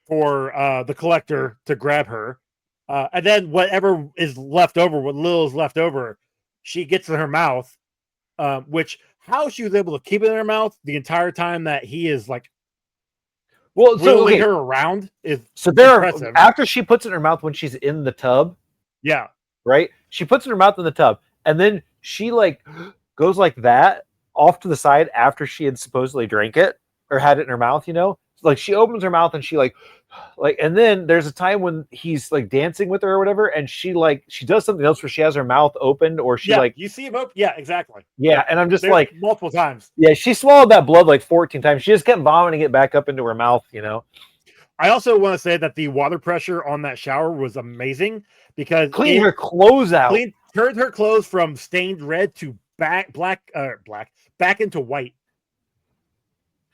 A: for the collector to grab her. And then whatever is left over, what little is left over, she gets in her mouth, which how she was able to keep it in her mouth the entire time that he is wheeling her around is impressive.
B: After she puts it in her mouth when she's in the tub.
A: Yeah. Right?
B: She puts it in her mouth in the tub, and then she goes like that off to the side after she had supposedly drank it or had it in her mouth, she opens her mouth and she and then there's a time when he's dancing with her or whatever, and she does something else where she has her mouth opened, or she
A: you see him open. Yeah, exactly.
B: Yeah, and I'm just
A: multiple times.
B: Yeah, she swallowed that blood 14 times. She just kept vomiting it back up into her mouth,
A: I also want to say that the water pressure on that shower was amazing because
B: cleaned her clothes out.
A: Turned her clothes from stained red to back into white.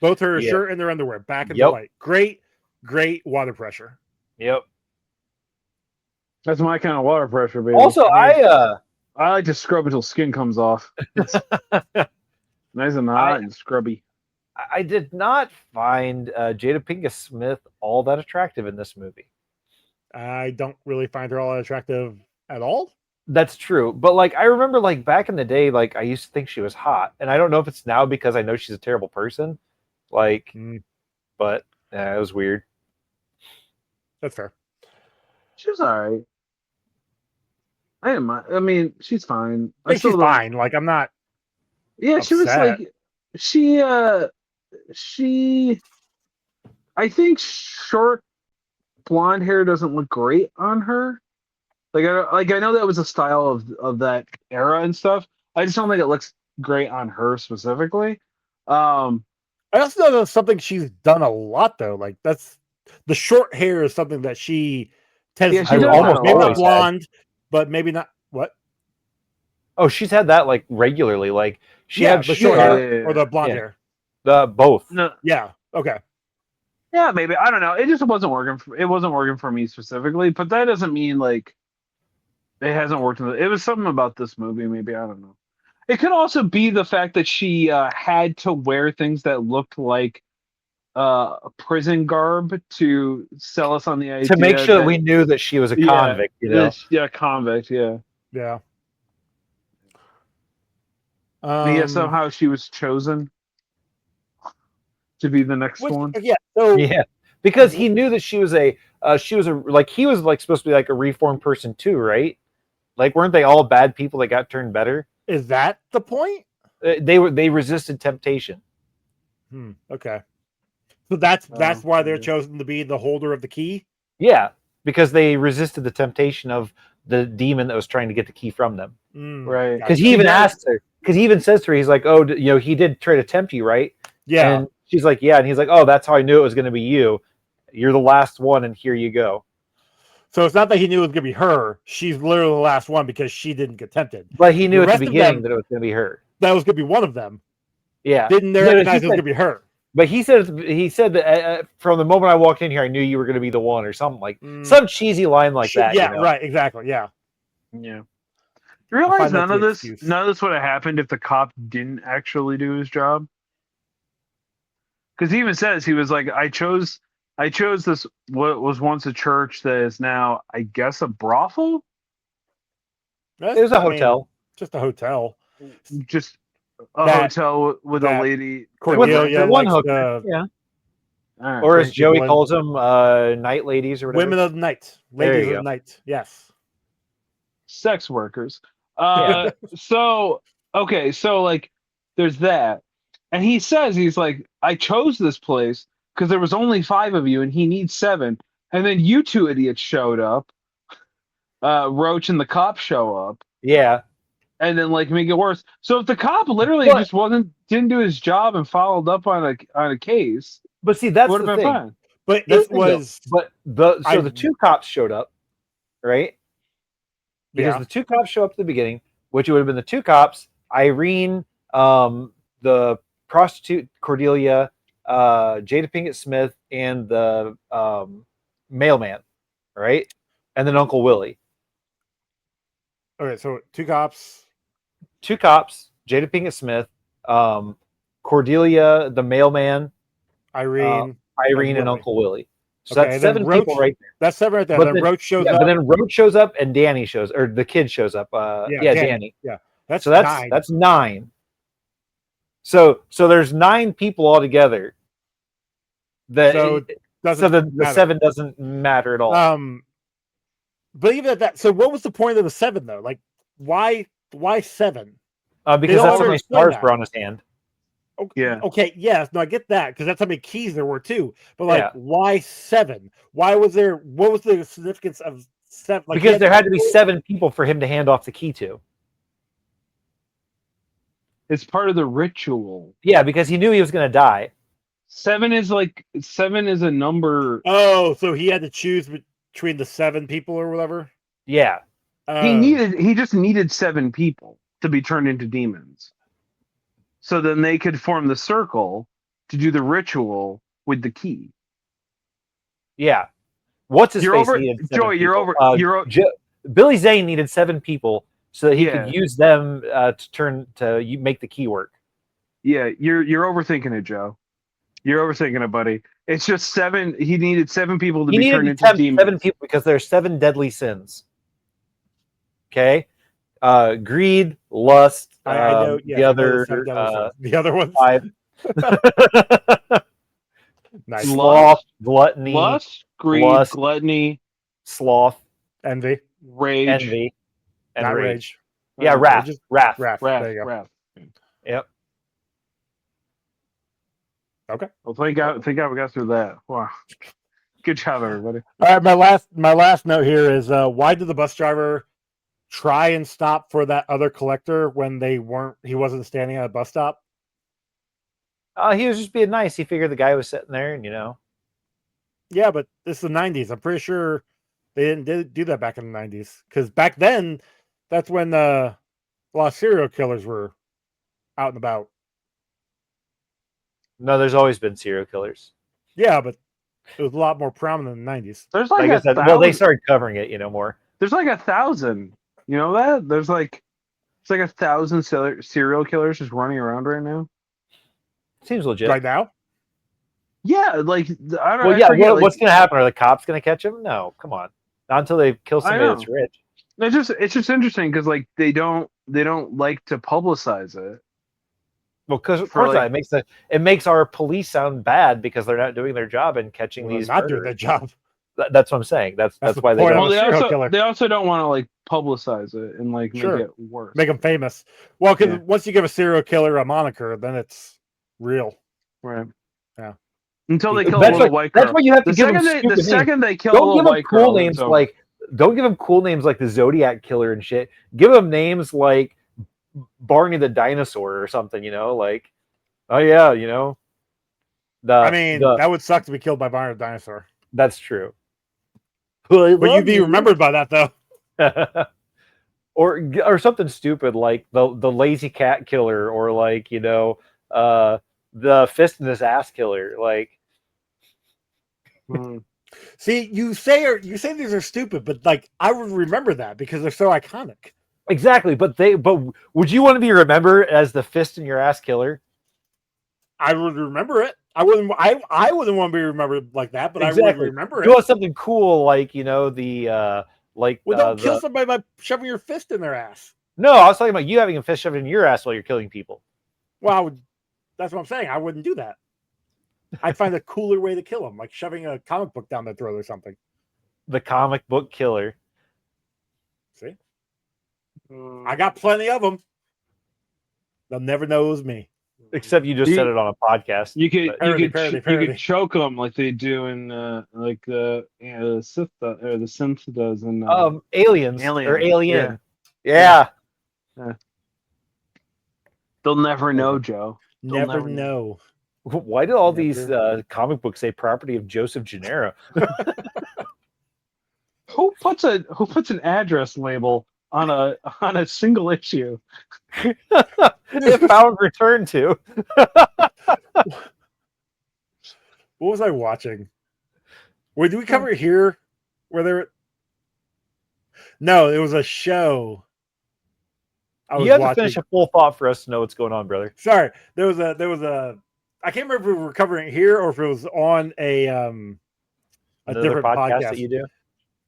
A: Both her shirt and their underwear back into white. Great water pressure.
B: Yep.
C: That's my kind of water pressure, baby.
B: Also, I
C: like to scrub until skin comes off. Nice and hot and scrubby.
B: I did not find Jada Pinkett Smith all that attractive in this movie.
A: I don't really find her all that attractive at all.
B: That's true. But I remember back in the day, I used to think she was hot. And I don't know if it's now because I know she's a terrible person. But it was weird.
A: That's fair.
C: She was all right. I didn't mind. I mean, she's fine.
A: She's fine. I'm not.
C: Yeah,
A: upset.
C: She was she. I think short blonde hair doesn't look great on her. I know that was a style of that era and stuff. I just don't think it looks great on her specifically.
A: I also know that's something she's done a lot though. That's the short hair is something that she tends to do almost maybe not blonde, but maybe not what?
B: Oh, she's had that regularly. She had
A: the short hair or the blonde hair.
B: The both.
C: No.
A: Yeah. Okay.
C: Yeah, maybe. I don't know. It just wasn't working. It wasn't working for me specifically, but that doesn't mean It hasn't worked. It was something about this movie, maybe. I don't know. It could also be the fact that she had to wear things that looked like prison garb to sell us on the idea
B: To make sure that we knew that she was a convict, you know.
C: Convict, yeah.
A: Yeah.
C: And yet somehow she was chosen to be the next one.
A: Yeah. So
B: Yeah, because he knew that she was a like he was like supposed to be like a reformed person too, right? Like, weren't they all bad people that got turned better?
A: is that the point?
B: They resisted temptation.
A: Okay. So that's why they're chosen to be the holder of the key.
B: Yeah, because they resisted the temptation of the demon that was trying to get the key from them.
C: Right.
B: Because he even asks her. Because he even says to her, he's like, "Oh, you know, he did try to tempt you, right?"
A: Yeah.
B: And she's like, "Yeah." And he's like, "Oh, that's how I knew it was going to be you. You're the last one, and here you go."
A: So it's not that he knew it was going to be her. She's literally the last one because she didn't get tempted.
B: But he knew
A: The
B: at
A: rest
B: the
A: of
B: beginning
A: them-
B: that it was going to be her.
A: That was going to be one of them.
B: Yeah.
A: Didn't they recognize it was going to be her?
B: But he said that from the moment I walked in here, I knew you were going to be the one, or something like some cheesy line like that.
A: Yeah,
B: you know?
A: right, exactly. Yeah.
C: Yeah. You realize
A: find that
C: none of
A: the
C: this
A: excuse.
C: would have happened if the cop didn't actually do his job. Because he even says he was like, I chose this what was once a church that is now, I guess, a brothel.
B: It was a hotel.
A: Just a hotel.
C: Just a hotel with a lady.
A: Cordelia
B: one
A: likes
B: hooker.
A: the
B: Yeah.
C: Right.
B: Or as Joey calls them, night ladies or whatever.
A: Women of the night. Ladies of the night. Yes.
C: Sex workers. So okay, so like there's that. And he says, he's like, I chose this place because there was only 5 of you and he needs 7. And then you 2 idiots showed up. Roach and the cop show up.
B: Yeah.
C: And then like make it worse. So if the cop literally just didn't do his job and followed up on a case.
B: But see, that's
C: the
B: the thing.
C: fine.
A: But
B: it
A: was
B: the 2 cops showed up, right? Because
A: Yeah.
B: the 2 cops show up at the beginning, which would have been the 2 cops, Irene, the prostitute Cordelia, Jada Pinkett Smith, and the mailman, right? And then Uncle Willie.
A: Okay, so 2 cops.
B: 2 cops, Jada Pinkett Smith, Cordelia, the mailman,
A: Irene,
B: and Uncle Willie. So
A: okay,
B: that's 7
A: Roach,
B: people right there.
A: That's 7 right there.
B: But
A: then Roach shows up.
B: But then Roach shows up and Danny shows, or the kid shows up. Danny.
A: Yeah.
B: That's 9. So there's 9 people altogether. So the 7 doesn't matter at all.
A: But even at that, so what was the point of the 7 though? Like, why 7?
B: Because that's how many stars were on his hand.
A: Okay, yeah. Okay. Yes. No, I get that because that's how many keys there were too. But like, why 7? Why was there? What was the significance of 7? Like,
B: because there had to be 7 people for him to hand off the key to.
C: It's part of the ritual.
B: Yeah, because he knew he was going to die.
C: 7 is a number.
A: Oh, so he had to choose between the 7 people or whatever.
B: Yeah.
C: He just needed 7 people to be turned into demons. So then they could form the circle to do the ritual with the key.
B: Yeah. What's his face?
C: Joey, you're over.
B: Billy Zane needed 7 people so that he could use them to make the key work.
C: Yeah, you're overthinking it, Joe. You're overthinking it, buddy. It's just 7. He needed 7 people to be turned into demons.
B: 7 people because there are 7 deadly sins. Okay. Greed, lust.
A: I know. Yeah, the other ones.
B: 5.
A: Nice.
B: Sloth, gluttony,
C: lust, greed, gluttony,
A: sloth, envy,
C: rage,
B: and rage. Yeah, wrath.
A: There you go.
B: Yep.
A: Okay.
C: Well, thank God we got through that. Wow. Good job, everybody.
A: All right, my last note here is why did the bus driver try and stop for that other collector when he wasn't standing at a bus stop?
B: He was just being nice. He figured the guy was sitting there, and
A: Yeah, but this is the 90s. I'm pretty sure they didn't do that back in the 90s because back then, that's when a lot of serial killers were out and about.
B: No, there's always been serial killers.
A: Yeah, but it was a lot more prominent in the 90s.
C: There's like
B: they started covering it, more.
C: There's like 1,000 You know that? There's like it's like 1,000 serial killers just running around right now.
B: Seems legit.
A: Right now?
C: Yeah, like I don't.
B: Well,
C: I
B: yeah.
C: forget,
B: What's going to happen? Are the cops going to catch him? No, come on. Not until they kill
C: I
B: somebody that's
C: know.
B: rich.
C: It's just interesting because like they don't like to publicize it.
B: Well, because of
C: For,
B: course
C: like-
B: it makes our police sound bad because they're not doing their job and catching
A: Well,
B: these
A: not doing
B: murderers.
A: their job.
B: That's what I'm saying. That's
A: the
B: why they
A: point
B: don't.
A: of a serial killer.
C: they also don't want to like publicize it and like
A: Sure.
C: make it worse.
A: Make them famous. Well, because
C: Yeah.
A: once you give a serial killer a moniker, then it's real.
C: Right.
A: Yeah.
C: Until they kill a
B: That's
C: little
B: why,
C: white girl.
B: that's why you have to
C: The
B: give them
C: second they
B: stupid names.
C: they kill a
B: Don't
C: little
B: give them
C: white
B: cool
C: girl,
B: names
C: it's over.
B: like. Don't give them cool names like the Zodiac Killer and shit. Give them names like Barney the Dinosaur or something. You know, like, oh yeah, you know.
A: I mean, that would suck to be killed by Barney the Dinosaur.
B: That's true.
A: But you'd be remembered by that, though.
B: or something stupid like the Lazy Cat Killer, or like, you know, the Fist in His Ass Killer. Like,
A: See, you say these are stupid, but like I would remember that because they're so iconic.
B: exactly. But would you want to be remembered as the Fist in Your Ass Killer?
A: I would remember it. I wouldn't want to be remembered like that, but
B: Exactly.
A: I would remember
B: You
A: it.
B: want something cool like, you know, the like.
A: Well, don't kill somebody by shoving your fist in their ass.
B: No, I was talking about you having a fist shoved in your ass while you're killing people.
A: Well, that's what I'm saying. I wouldn't do that. I'd find a cooler way to kill them, like shoving a comic book down their throat or something.
B: The comic book killer.
A: See, I got plenty of them. They'll never know it was me.
B: Except you just said it on a podcast.
C: You could
A: Parody.
C: you could choke them like they do in like the Sith or the Synth does in
B: Aliens
C: Alien.
B: or Alien.
C: Yeah.
B: Yeah.
C: They'll never know, Joe. They'll
A: Never know.
B: Why do all these comic books say property of Joe Janero?
C: Who puts an address label on a single issue?
B: It found return to.
A: What was I watching? Wait, did we cover it here? Where there? No, it was a show.
B: You have to finish a full thought for us to know what's going on, brother.
A: Sorry, there was a. I can't remember if we were covering it here or if it was on a different podcast
B: that you do,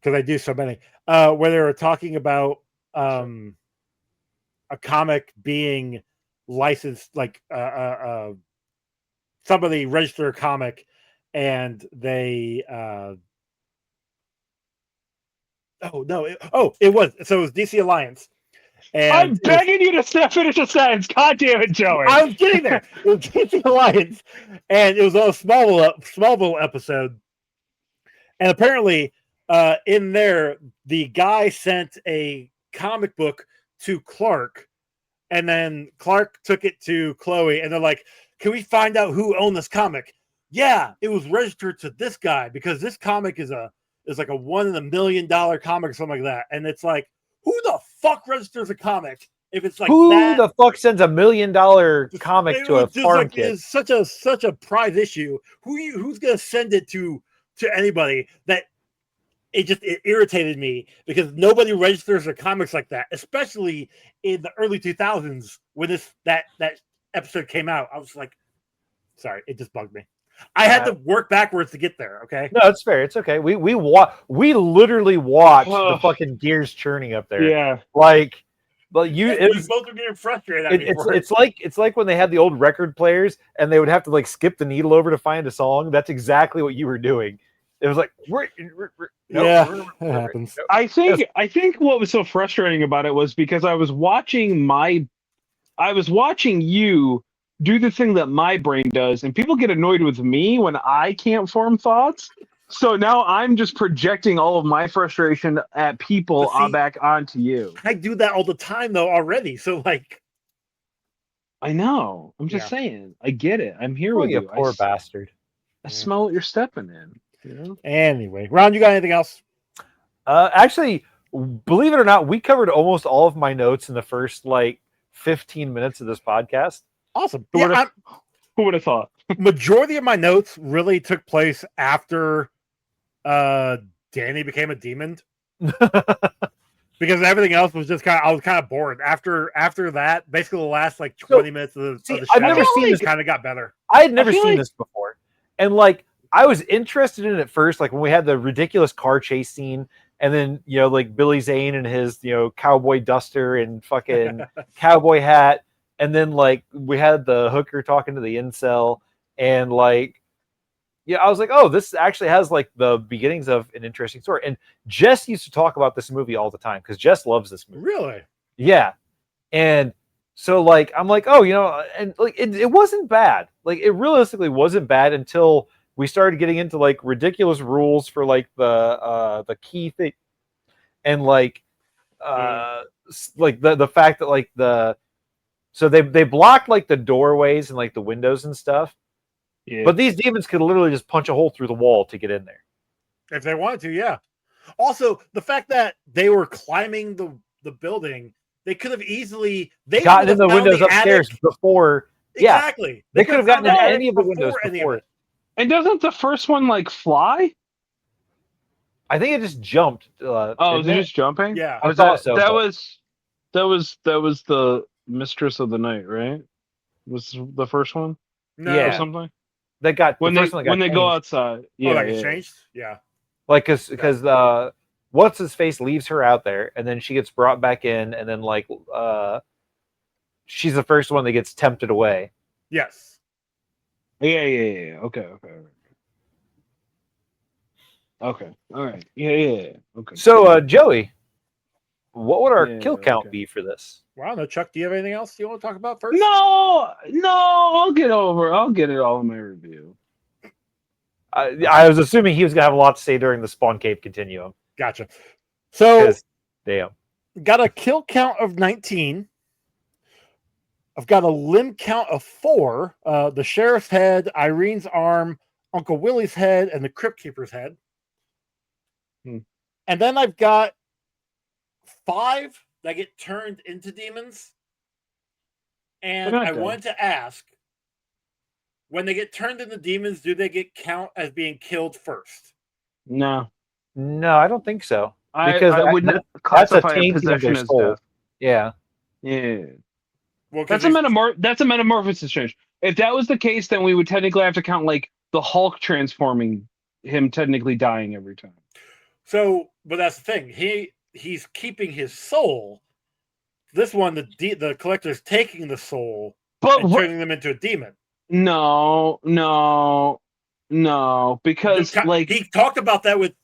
A: because I do so many. Where they were talking about a comic being licensed, like somebody registered a comic, and they it was DC Alliance. And
C: I'm begging you to finish the sentence. God damn it, Joey.
A: I was getting there. It was DC Alliance, and it was on a Smallville episode. And apparently, in there, the guy sent a comic book to Clark, and then Clark took it to Chloe, and they're like, "Can we find out who owned this comic?" Yeah, it was registered to this guy because this comic is like a $1 in a million comic or something like that. And it's like, who the fuck registers a comic if it's like
B: who
A: that?
B: the fuck sends $1 million comic to a farm kid?
A: It's such a prize issue. Who's gonna send it to anybody? That it irritated me because nobody registers their comics like that, especially in the early 2000s when that episode came out. I was like, sorry, it just bugged me. I had to work backwards to get there. Okay.
B: No, it's fair. It's okay. We literally watched the fucking gears churning up there.
C: Yeah.
B: Like, but
A: We both were getting frustrated.
B: It's like when they had the old record players and they would have to like skip the needle over to find a song. That's exactly what you were doing. It was like,
A: it happens.
C: I think what was so frustrating about it was because I was watching you do the thing that my brain does, and people get annoyed with me when I can't form thoughts. So now I'm just projecting all of my frustration at people back onto you.
A: I do that all the time though already. So like,
C: I know. I'm just saying. I get it. I'm here with
B: you.
C: You
B: Poor bastard.
C: I smell what you're stepping in. You know?
A: Anyway, Ron, you got anything else?
B: Actually, believe it or not, we covered almost all of my notes in the first like 15 minutes of this podcast.
A: Awesome.
C: Who would have thought?
A: Majority of my notes really took place after Danny became a demon. because everything else was just I was kind of bored after that. Basically, the last like 20 minutes of the
B: I've never
A: shadow
B: seen this.
A: Kind of got better.
B: I had never
C: feel
B: seen
C: like-
B: this before, and like I was interested in it first, like when we had the ridiculous car chase scene, and then like Billy Zane and his cowboy duster and fucking cowboy hat, and then like we had the hooker talking to the incel, and like I was like, oh, this actually has like the beginnings of an interesting story. And Jess used to talk about this movie all the time because Jess loves this movie.
A: Really?
B: Yeah. And so like I'm like, oh, and like it wasn't bad. Like it realistically wasn't bad until we started getting into like ridiculous rules for like the key thing, and like like the fact that like so they blocked like the doorways and like the windows and stuff.
C: Yeah.
B: But these demons could literally just punch a hole through the wall to get in there.
A: If they wanted to, yeah. Also, the fact that they were climbing the building, they could have easily
B: gotten in the windows upstairs before. Yeah,
A: exactly.
B: they could have gotten in any of the windows before.
C: And doesn't the first one like fly?
B: I think it just jumped.
C: Oh, is it just jumping?
A: Yeah.
B: I thought so.
C: That was the Mistress of the Night, right? Was the first one?
A: No.
B: Yeah.
C: Or something?
B: That got
C: When
B: the
C: they
B: first one that got
C: when they go
B: changed.
C: outside. Yeah.
A: Oh, like
C: yeah.
A: it's changed? Yeah.
B: Like because what's his face leaves her out there, and then she gets brought back in, and then like she's the first one that gets tempted away.
A: Yes.
C: Yeah. Okay. Okay. All right. Yeah. Okay.
B: So Joey, what would our
C: Yeah,
B: kill count
C: okay.
B: be for this?
A: Well, I don't know. Chuck, do you have anything else you want to talk about first?
C: No, I'll get it all in my review.
B: I was assuming he was gonna have a lot to say during the Spawn Cave Continuum.
A: Gotcha. So,
B: 'Cause, damn.
A: got a kill count of 19. I've got a limb count of 4. The sheriff's head, Irene's arm, Uncle Willie's head, and the Crypt Keeper's head. And then I've got 5 that get turned into demons. And I wanted to ask, when they get turned into demons, do they get count as being killed first?
C: No,
B: No, I don't think so.
C: because I would not classify a
B: tainting of
C: possession
B: their
C: as
B: soul.
C: death.
B: Yeah.
C: Yeah.
A: Well,
C: That's a metamorphosis change. If that was the case, then we would technically have to count like the Hulk transforming him technically dying every time.
A: So, but that's the thing. He's keeping his soul. This one, the collector's taking the soul and turning them into a demon.
C: No, because like
A: he talked about that with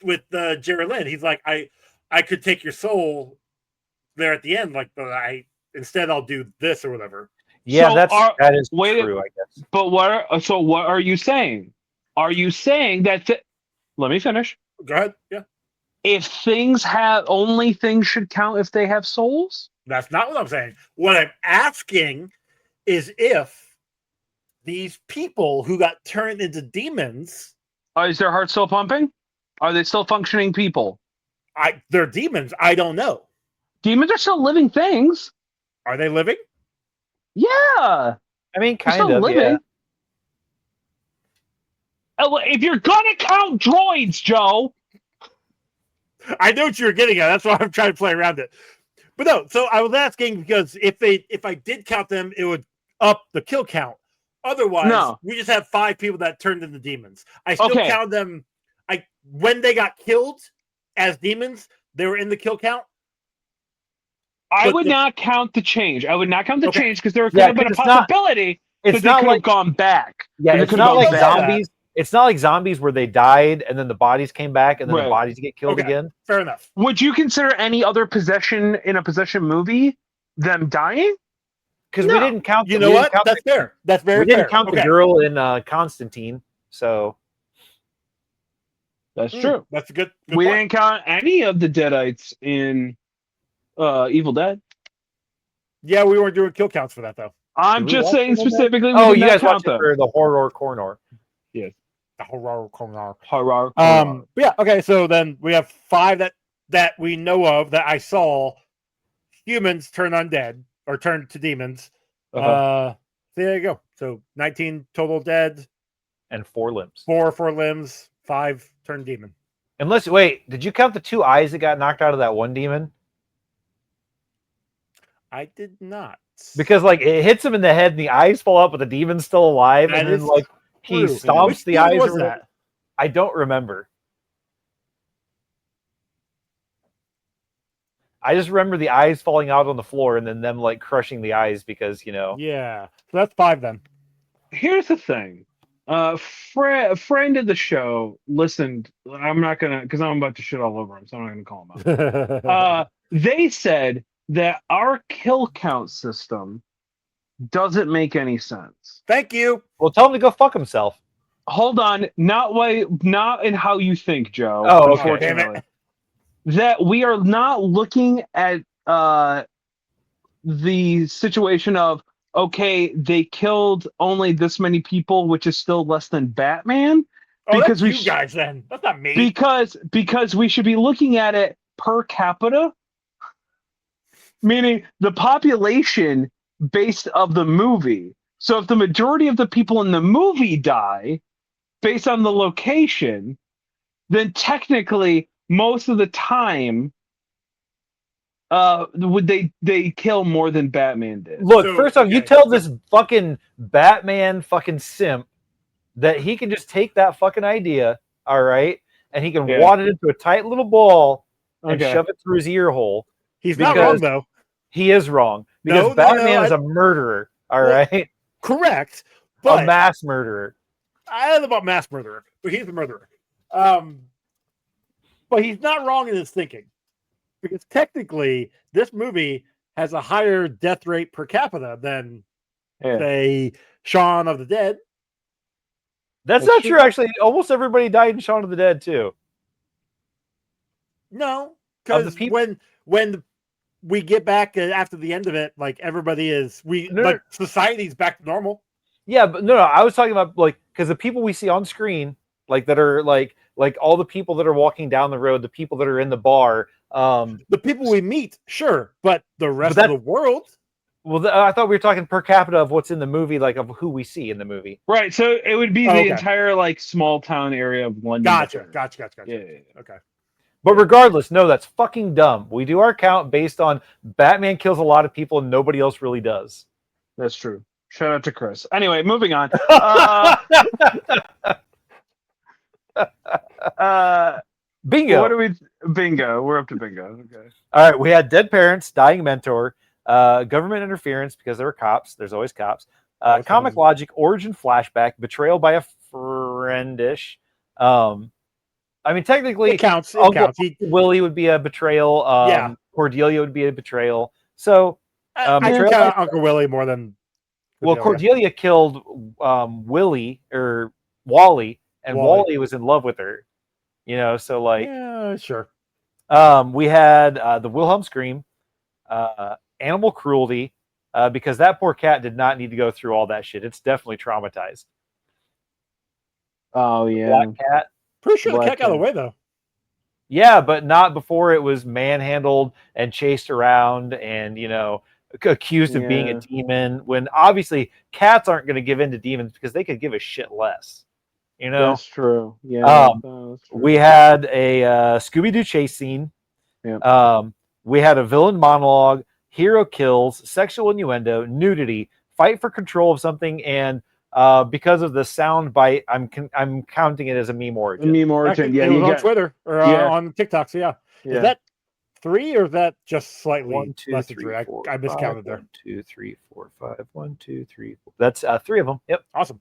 A: Jerry Lynn. He's like, I could take your soul there at the end, like, but instead I'll do this or whatever.
B: Yeah,
C: So
B: that is true, I guess.
C: But what are you saying? Are you saying that? Let me finish.
A: Go ahead. Yeah.
C: If things should count if they have souls?
A: That's not what I'm saying. What I'm asking is if these people who got turned into demons,
C: Is their heart still pumping? Are they still functioning people?
A: they're demons. I don't know.
C: Demons are still living things.
A: Are they living?
C: Yeah.
B: I mean,
C: They're
B: kind
C: still
B: of,
C: living.
B: yeah.
C: If you're gonna count droids, Joe.
A: I know what you're getting at. That's why I'm trying to play around it. But no, so I was asking because if I did count them, it would up the kill count. Otherwise, we just have 5 people that turned into demons. I still count them. When they got killed as demons, they were in the kill count.
C: I would not count the change. I would not count the change because there could have been a possibility that they could have gone back.
B: Yeah, it's not like zombies. It's not like zombies where they died and then the bodies came back and then the bodies get killed again.
A: Fair enough.
C: Would you consider any other possession in a possession movie them dying?
B: Because we didn't count.
A: You know what? That's fair. That's very fair.
B: We didn't count the girl in Constantine, so
C: that's true.
A: That's a good
C: we
A: point.
C: didn't count any of the Deadites in Evil Dead.
A: Yeah, we weren't doing kill counts for that though.
C: I'm just saying specifically.
B: Oh, you guys watched it for the horror corner.
C: Yes.
A: The horror corner.
C: Horror.
A: But yeah, okay. So then we have 5 that we know of that I saw humans turn undead or turn to demons. So there you go. So 19 total dead
B: and 4 limbs.
A: 4 limbs. 5 turned demon.
B: Unless did you count the 2 eyes that got knocked out of that one demon?
A: I did not.
B: Because like it hits him in the head and the eyes fall out, but the demon's still alive,
A: That
B: and then
A: is
B: like he
A: true.
B: stomps
A: Which
B: the
A: demon
B: eyes.
A: was that?
B: I don't remember. I just remember the eyes falling out on the floor and then them like crushing the eyes because, you know.
A: Yeah. So that's 5 then.
C: Here's the thing. A friend of the show listened. I'm not gonna, because I'm about to shit all over him, so I'm not gonna call him out. They said that our kill count system doesn't make any sense.
A: Thank you.
B: Well, tell him to go fuck himself.
C: Hold on, not in how you think, Joe.
B: Oh, okay.
C: Unfortunately, that we are not looking at the situation of, okay, they killed only this many people, which is still less than Batman.
A: Oh,
C: Because
A: that's you guys then. That's not me.
C: Because we should be looking at it per capita, meaning the population based of the movie. So if the majority of the people in the movie die based on the location, then technically most of the time would they kill more than Batman did.
B: Look,
A: So,
B: first off, you
A: okay,
B: tell this fucking Batman fucking simp that he can just take that fucking idea, all right, and he can wad it into a tight little ball and shove it through his ear hole.
A: He's not wrong though.
B: He is wrong because Batman is a murderer, all right?
A: Correct. But
B: a mass murderer.
A: I don't know about mass murderer, but he's a murderer. But he's not wrong in his thinking. Because technically, this movie has a higher death rate per capita than, say, Shaun of the Dead.
B: That's not true, actually. Almost everybody died in Shaun of the Dead, too.
A: No, because when we get back after the end of it, like everybody is, society's back to normal.
B: Yeah, but no, I was talking about like because the people we see on screen, like that are like all the people that are walking down the road, the people that are in the bar,
A: the people we meet, sure, but the rest of the world.
B: Well, I thought we were talking per capita of what's in the movie, like of who we see in the movie.
C: Right, so it would be the entire like small town area of London.
A: Gotcha.
C: Yeah.
A: Okay.
B: But regardless, no, that's fucking dumb. We do our count based on Batman kills a lot of people and nobody else really does.
C: That's true. Shout out to Chris. Anyway, moving on.
B: Bingo.
C: What do we? Bingo. We're up to bingo. Okay.
B: All right. We had dead parents, dying mentor, government interference because there were cops. There's always cops. Comic logic, origin flashback, betrayal by a friendish. I mean, technically,
A: it counts.
B: Willie would be a betrayal. Cordelia would be a betrayal. So,
A: I count Uncle Willie more than.
B: Well, Cordelia killed Willie or Wally, and Wally was in love with her. You know, so like,
A: yeah, sure.
B: We had the Wilhelm scream, animal cruelty, because that poor cat did not need to go through all that shit. It's definitely traumatized.
C: Oh yeah,
B: Black cat.
A: Pretty sure the cat got away though.
B: Yeah, but not before it was manhandled and chased around and, you know, accused of being a demon, when obviously cats aren't going to give in to demons because they could give a shit less. You know?
C: That's true. Yeah. That's true.
B: We had a Scooby-Doo chase scene.
C: Yeah.
B: We had a villain monologue, hero kills, sexual innuendo, nudity, fight for control of something, and because of the sound bite, I'm counting it as a meme origin.
C: A meme origin,
A: yeah. It was on Twitter or on TikTok. So yeah. Is that 3 or is that just slightly
B: 1, 2,
A: less than
B: 3,
A: 3?
B: 4,
A: I miscounted
B: 5,
A: there.
B: 1, 2, 3, 4, 5. 1, 2, 3, 4. That's 3 of them. Yep.
A: Awesome.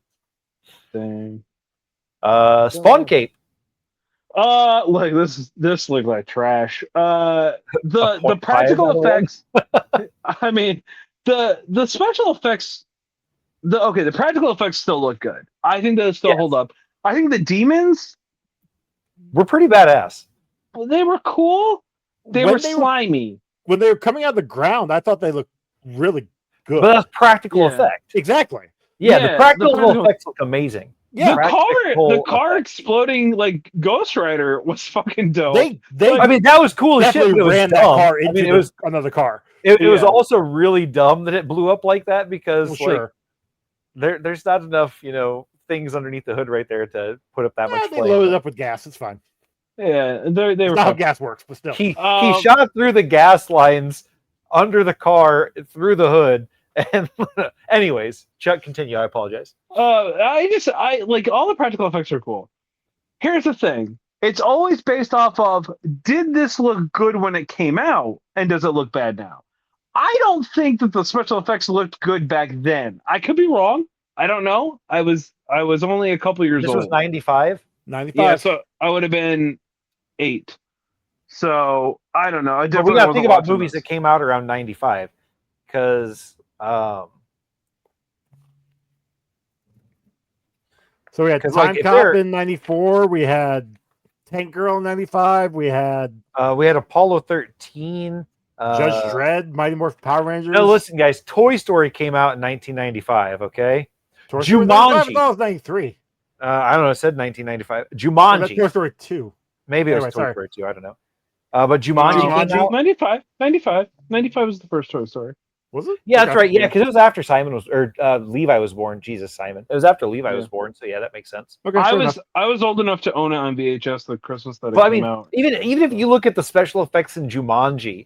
C: Dang.
B: Spawn cape.
C: Like this looked like trash. The practical effects. I mean, the special effects. The practical effects still look good. I think those still hold up. I think the demons
B: were pretty badass.
C: They were cool. They were slimy.
A: When they were coming out of the ground, I thought they looked really good.
B: But that's practical effect.
A: Exactly.
B: Yeah, the practical effects look amazing.
C: Yeah, the car exploding like Ghost Rider was fucking dope.
B: I mean, that was cool as shit. But it was
A: ran that car into another car.
B: It was also really dumb that it blew up like that because there's not enough, things underneath the hood right there to put up that much flame.
A: They loaded it up with gas. It's fine.
C: Yeah, they were
A: not how gas works, but still.
B: He shot through the gas lines under the car through the hood. And anyways, Chuck, continue. I apologize.
C: I like all the practical effects are cool. Here's the thing. It's always based off of, did this look good when it came out, and does it look bad now? I don't think that the special effects looked good back then. I could be wrong. I don't know. I was only a couple years old.
B: This was 95?
A: 95.
C: Yeah, so I would have been 8. So I don't know. I
B: But we
C: definitely
B: got to
C: wasn't
B: think about
C: watching
B: movies
C: this.
B: that came out around 95. Because
A: So we had
B: 'Cause,
A: Time
B: like, if
A: Cop
B: they're-
A: in 94. We had Tank Girl in 95. We had
B: Apollo 13.
A: Judge Dredd, Mighty Morphin Power Rangers.
B: No, listen, guys. Toy Story came out in 1995, okay?
A: Toy Story
B: Jumanji.
A: 95, I thought it was 93.
B: I don't know. It said 1995.
A: Or that's
B: Jumanji.
A: Toy Story 2.
B: Maybe it was
A: Anyway,
B: Toy
A: sorry.
B: Story 2. I don't know. But Jumanji came out.
C: 95 was the first Toy Story.
A: Was it?
B: Yeah, that's
A: Okay.
B: right. Yeah, because it was after Levi was born. Jesus, Simon. It was after Levi was born. So yeah, that makes sense.
A: Okay,
C: I
A: fair
C: was
A: enough.
C: I was old enough to own it on VHS the Christmas that it
B: But I
C: came
B: mean,
C: out.
B: even if you look at the special effects in Jumanji,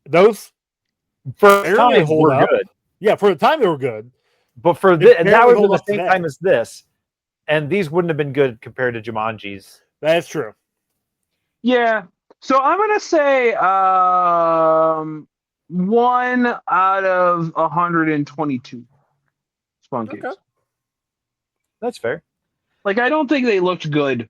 A: Those,
B: for
A: Barely
B: time
A: hold
B: were
A: up.
B: good.
A: yeah, for the time they were good.
B: But for
A: They
B: this, and that
A: barely
B: was at
A: hold
B: the
A: up
B: same
A: today.
B: time as this, and these wouldn't have been good compared to Jumanji's.
A: That is true.
C: Yeah. So I'm gonna say 1 out of 122 Spunkies.
A: Okay.
B: That's fair.
C: Like I don't think they looked good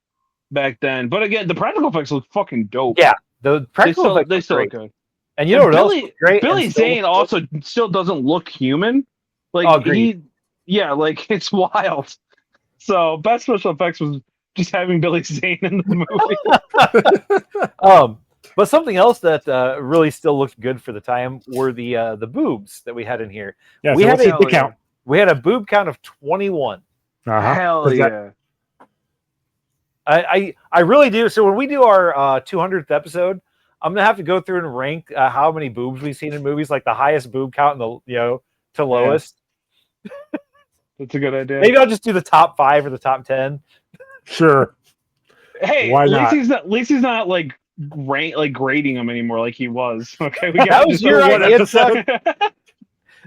C: back then, but again, the practical effects look fucking dope.
B: Yeah, the practical effects
C: they
B: look
C: still
B: great.
C: look good.
B: And you know what else?
C: Billy,
B: was great
C: Billy
B: and still
C: Zane
B: looks
C: also still doesn't look human. Like
B: Oh, agreed.
C: like it's wild. So best special effects was just having Billy Zane in the movie.
B: good. But something else that really still looked good for the time were the boobs that we had in here.
A: Yeah,
B: We
A: so
B: had
A: what's
B: a
A: the count?
B: We had a boob count of 21.
A: Uh-huh.
C: Hell
A: Is that-
C: yeah.
B: I really do. So when we do our 200th episode, I'm gonna have to go through and rank how many boobs we've seen in movies, like the highest boob count and to lowest.
C: That's a good idea.
B: Maybe I'll just do the top 5 or the top 10.
A: Sure.
C: Hey,
A: Why
C: at least
A: not?
C: he's not like grading them anymore like he was. Okay, we
B: That
C: got
B: was
C: just
B: your
A: one
B: idea,
A: episode.
B: Chuck.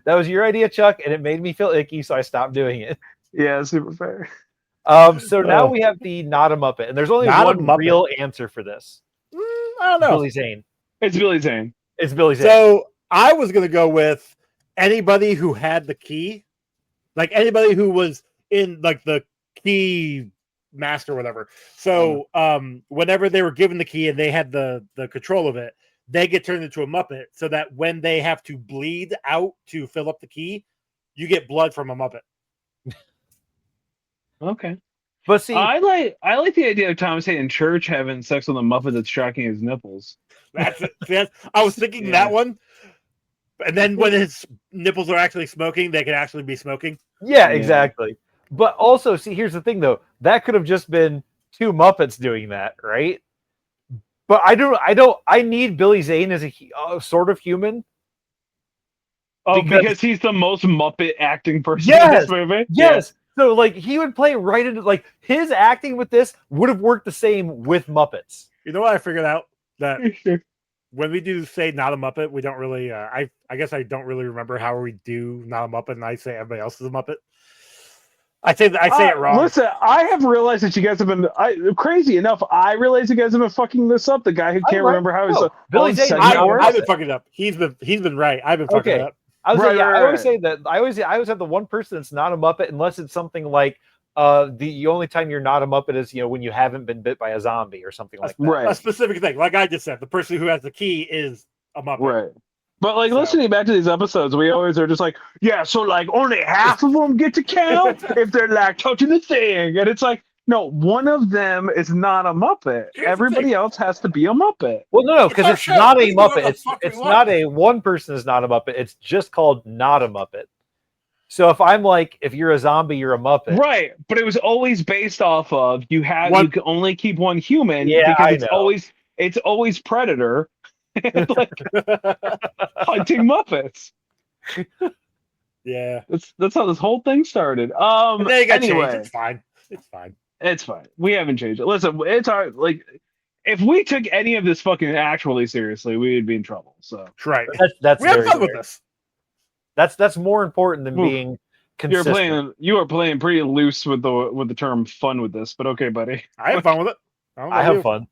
B: That was your idea, Chuck, and it made me feel icky, so I stopped doing it.
C: Yeah, super fair.
B: So now we have the Not a Muppet, and there's only
A: Not a
B: one
A: Muppet.
B: real answer for this.
A: I don't know.
B: Billy Zane.
C: It's Billy Zane.
B: It's Billy Zane.
A: So I was gonna go with anybody who had the key, like anybody who was in like the key master or whatever. So whenever they were given the key and they had the control of it, they get turned into a Muppet, so that when they have to bleed out to fill up the key, you get blood from a Muppet.
C: Okay.
B: But see,
C: I like the idea of Thomas Hayden Church having sex with a Muppet that's tracking his nipples.
A: I was thinking
C: Yeah.
A: that one. And then when his nipples are actually smoking, they can actually be smoking.
B: yeah,
C: Yeah.
B: exactly. But also, see, here's the thing, though. That could have just been 2 Muppets doing that, right? But I need Billy Zane as a sort of human.
C: Oh,
B: Because-
C: because he's the most Muppet acting person
B: Yes!
C: in this movie?
B: Yes. So, like, he would play right into, like, his acting with this would have worked the same with Muppets.
A: You know what I figured out? That
C: Yeah.
A: when we do say not a Muppet, we don't really. I guess I don't really remember how we do not a Muppet, and I say everybody else is a Muppet. I say it wrong.
C: Listen, I have realized that you guys have been crazy enough. I realize you guys have been fucking this up. The guy who can't
B: right.
C: remember how he's
B: No, Billy Zane,
A: I've been fucking it up. He's been right. I've been fucking
B: Okay.
A: it up.
B: I was
C: Right,
B: like, yeah,
C: right,
B: I always
C: right.
B: say that I always have the one person that's not a Muppet unless it's something like the only time you're not a Muppet is when you haven't been bit by a zombie or something like that.
C: Right.
A: A specific thing, like I just said, the person who has the key is a Muppet.
C: Right. But like
A: So-
C: listening back to these episodes, we always are just like, yeah, so like only half of them get to count if they're like touching the thing. And it's like, no, one of them is not a Muppet.
A: Here's the
C: Everybody
A: thing.
C: else has to be a Muppet.
B: Well, no,
A: It's
B: because
A: our
B: it's
A: show.
B: not
A: We
B: a
A: can do whatever
B: Muppet.
A: the
B: It's
A: fuck we
B: it's
A: want.
B: not a one person is not a Muppet. It's just called not a Muppet. So if I'm like, if you're a zombie, you're a Muppet.
C: Right. But it was always based off of you can only keep one human
B: Yeah,
C: because
B: I
C: it's always Predator like hunting Muppets.
A: Yeah.
C: That's how this whole thing started.
A: And then it got
C: Anyway.
A: changed. It's fine. It's fine.
C: It's fine. We haven't changed it. Listen, it's our like if we took any of this fucking actually seriously, we would be in trouble. So
A: Right.
B: That's
A: We have
B: very
A: fun with
B: fair.
A: this.
B: That's more important than
C: Oof.
B: being consistent.
C: you are playing pretty loose with the term fun with this, but okay, buddy.
A: I have fun with it.
B: I have fun.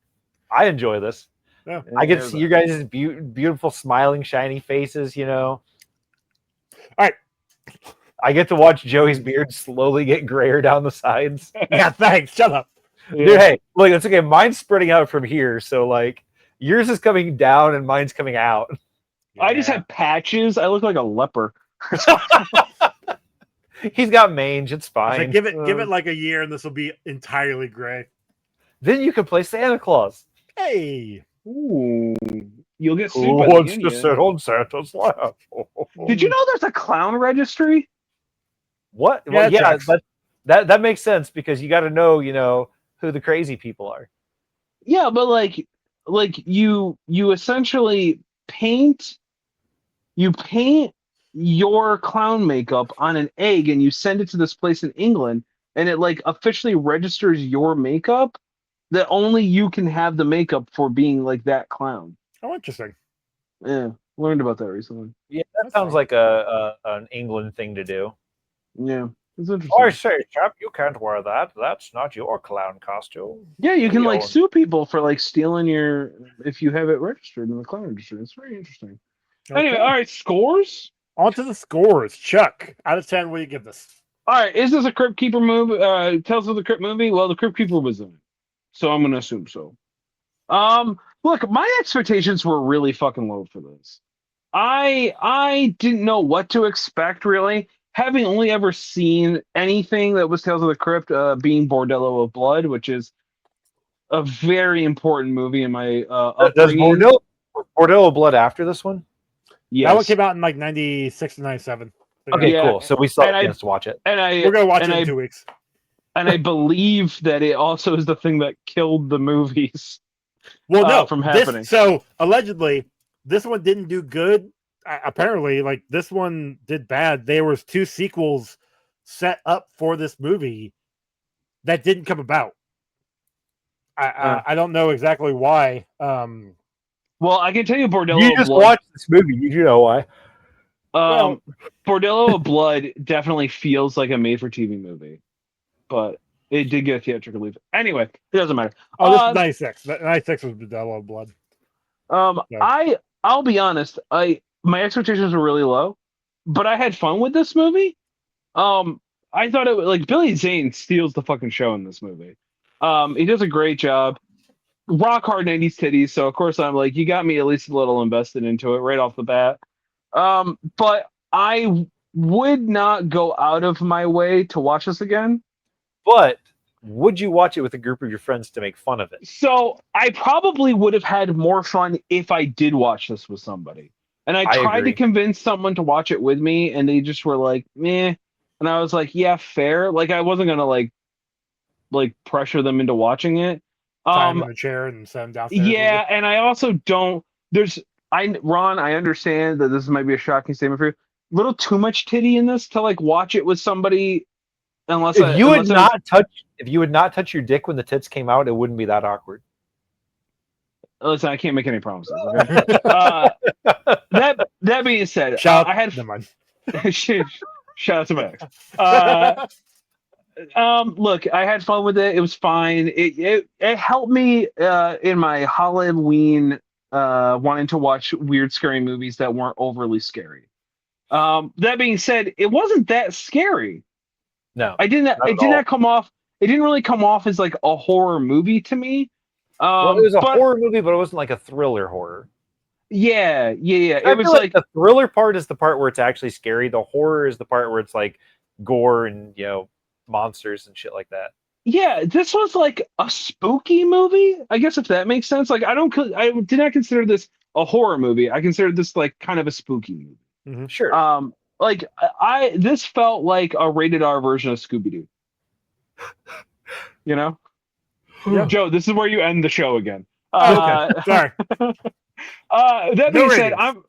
B: I enjoy this.
A: Yeah.
B: I get to see you guys' beautiful, smiling, shiny faces. You know.
A: All right.
B: I get to watch Joey's beard slowly get grayer down the sides.
A: Yeah, thanks. Shut up.
C: Yeah.
B: Dude, hey, look, it's okay. Mine's spreading out from here, so like yours is coming down and mine's coming out.
C: I just have patches. I look like a leper.
B: He's got mange. It's
A: I
B: fine.
A: said, give it like a year, and this will be entirely gray.
B: Then you can play Santa Claus.
A: Hey.
C: Ooh, you'll get sued
B: Who
C: by the
B: wants to
C: union.
B: sit on Santa's lap?
C: Did you know there's a clown registry?
B: What?
A: Yeah,
B: Well,
A: it
B: yeah,
A: checks.
B: but that makes sense because you got to know, who the crazy people are.
C: Yeah, but like you essentially paint your clown makeup on an egg and you send it to this place in England and it like officially registers your makeup that only you can have the makeup for being like that clown.
A: Oh, interesting.
C: Yeah, learned about that recently.
B: Yeah, that
A: That's
B: sounds
A: fine.
B: like an England thing to do.
C: Yeah, it's interesting.
B: I say, chap, you can't wear that. That's not your clown costume.
C: Yeah, you can
B: We
C: like
B: own-
C: sue people for like stealing your if you have it registered in the clown registry. It's very interesting. Anyway,
A: Okay.
C: all right, scores.
A: On to the scores. Chuck, out of 10, what do you give this?
C: All right, is this a Crypt Keeper movie? Tales of the Crypt movie? Well, the Crypt Keeper was in it, so I'm gonna assume so. Look, my expectations were really fucking low for this. I didn't know what to expect really, having only ever seen anything that was Tales of the Crypt, being Bordello of Blood, which is a very important movie in my
B: Does
C: upbringing.
B: Bordello of Blood after this one?
C: Yes.
A: That one came out in like 96 to 97. So,
B: Okay,
C: Yeah.
B: cool. So we still
C: And
B: have
C: I-
B: a chance to watch it.
C: and I
A: We're going to watch
C: and
A: it in
C: I
A: 2 weeks.
C: and I believe that it also is the thing that killed the movies.
A: Well, no.
C: from happening.
A: So, allegedly, this one didn't do good. Apparently, like, this one did bad. There was 2 sequels set up for this movie that didn't come about. I don't know exactly why.
C: Well, I can tell you Bordello
B: You
C: of
B: just
C: Blood.
B: watched this movie. You know why?
A: well-
C: Bordello of Blood definitely feels like a made-for-TV movie, but it did get a theatrical release. Anyway, it doesn't matter.
A: Oh, this is 96. 96 was Bordello of Blood. Yeah.
C: I'll be honest. My expectations were really low, but I had fun with this movie. I thought it was like Billy Zane steals the fucking show in this movie. He does a great job. Rock hard 90s titties, so of course I'm like, you got me at least a little invested into it right off the bat. But I would not go out of my way to watch this again.
B: But would you watch it with a group of your friends to make fun of it?
C: So I probably would have had more fun if I did watch this with somebody. And I tried
B: agree.
C: to convince someone to watch it with me, and they just were like, meh. And I was like, yeah, fair. Like I wasn't gonna like pressure them into watching it.
A: Tie him in a chair and send him downstairs.
C: Yeah, and I also don't. Ron, I understand that this might be a shocking statement for you. Little too much titty in this to like watch it with somebody.
B: If you would not touch your dick when the tits came out, it wouldn't be that awkward.
C: Listen, I can't make any promises. Okay? That being said,
A: Shout,
C: I had
A: never mind.
C: shout out to my ex. Look, I had fun with it. It was fine. It helped me in my Halloween wanting to watch weird, scary movies that weren't overly scary. That being said, it wasn't that scary.
B: No,
C: It didn't come off. It didn't really come off as like a horror movie to me.
B: Well, it was a horror movie, but it wasn't like a thriller horror.
C: Yeah.
B: I
C: It was
B: feel
C: like
B: the thriller part is the part where it's actually scary. The horror is the part where it's like gore and monsters and shit like that.
C: yeah. This was like a spooky movie, I guess, if that makes sense. Like I did not consider this a horror movie. I considered this like kind of a spooky movie.
A: Mm-hmm.
B: Sure.
C: Like this felt like a rated R version of Scooby Doo. Yeah. Joe, this is where you end the show again.
A: Okay, sorry.
C: That being said,
A: ratings.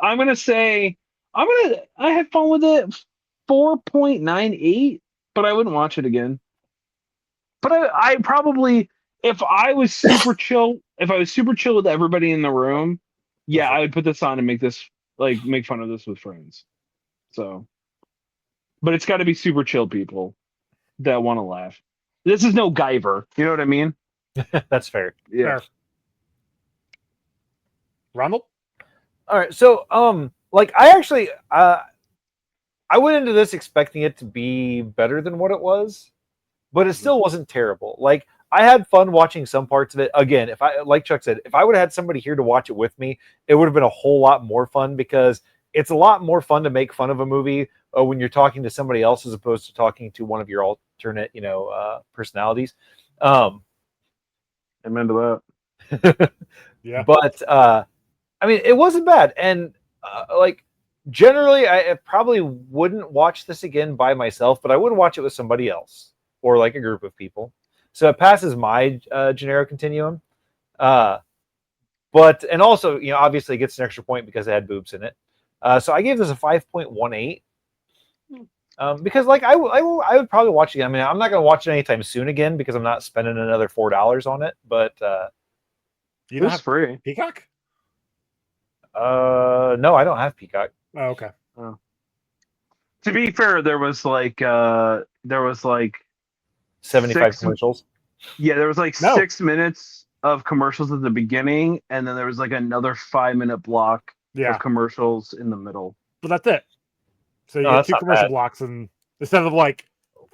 C: I'm gonna say I had fun with it. 4.98, but I wouldn't watch it again. But I probably, if I was super chill, with everybody in the room, yeah, I would put this on and make fun of this with friends. So, but it's got to be super chill people that want to laugh. This is no Guyver. You know what I mean?
B: That's fair.
C: Yeah.
A: Fair. Ronald?
B: All right. So, like I actually, I went into this expecting it to be better than what it was, but it still wasn't terrible. Like I had fun watching some parts of it. Again, if I, like Chuck said, if I would have had somebody here to watch it with me, it would have been a whole lot more fun because it's a lot more fun to make fun of a movie when you're talking to somebody else as opposed to talking to one of your alternate, personalities.
C: I'm into that.
A: Yeah.
B: But I mean, it wasn't bad, and like generally, I probably wouldn't watch this again by myself, but I would watch it with somebody else or like a group of people. So it passes my Janero continuum. But and also, obviously, it gets an extra point because it had boobs in it. So I gave this a 5.18. Because like I would probably watch it again. I mean, I'm not going to watch it anytime soon again because I'm not spending another $4 on it. But
A: You don't
C: It's
A: have
C: free.
A: Peacock?
B: no, I don't have Peacock.
A: Oh, okay.
C: To be fair, there was like
B: 75
C: Six-
B: commercials.
C: yeah, there was like
A: No.
C: 6 minutes of commercials at the beginning, and then there was like another 5-minute block
A: Yeah.
C: of commercials in the middle.
A: But that's it. So you
B: No,
A: get
B: that's
A: 2
B: not
A: commercial
B: bad.
A: blocks, and instead of like,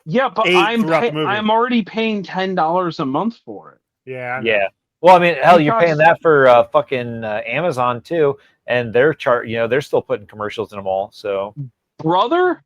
C: Yeah, but
A: 8 throughout the movie.
C: I'm already paying $10 a month for it.
A: yeah, I know.
B: Yeah. Well, I mean, hell, you're
C: Peacock's-
B: paying that for fucking Amazon too, and their chart, they're still putting commercials in them all. So,
C: Brother,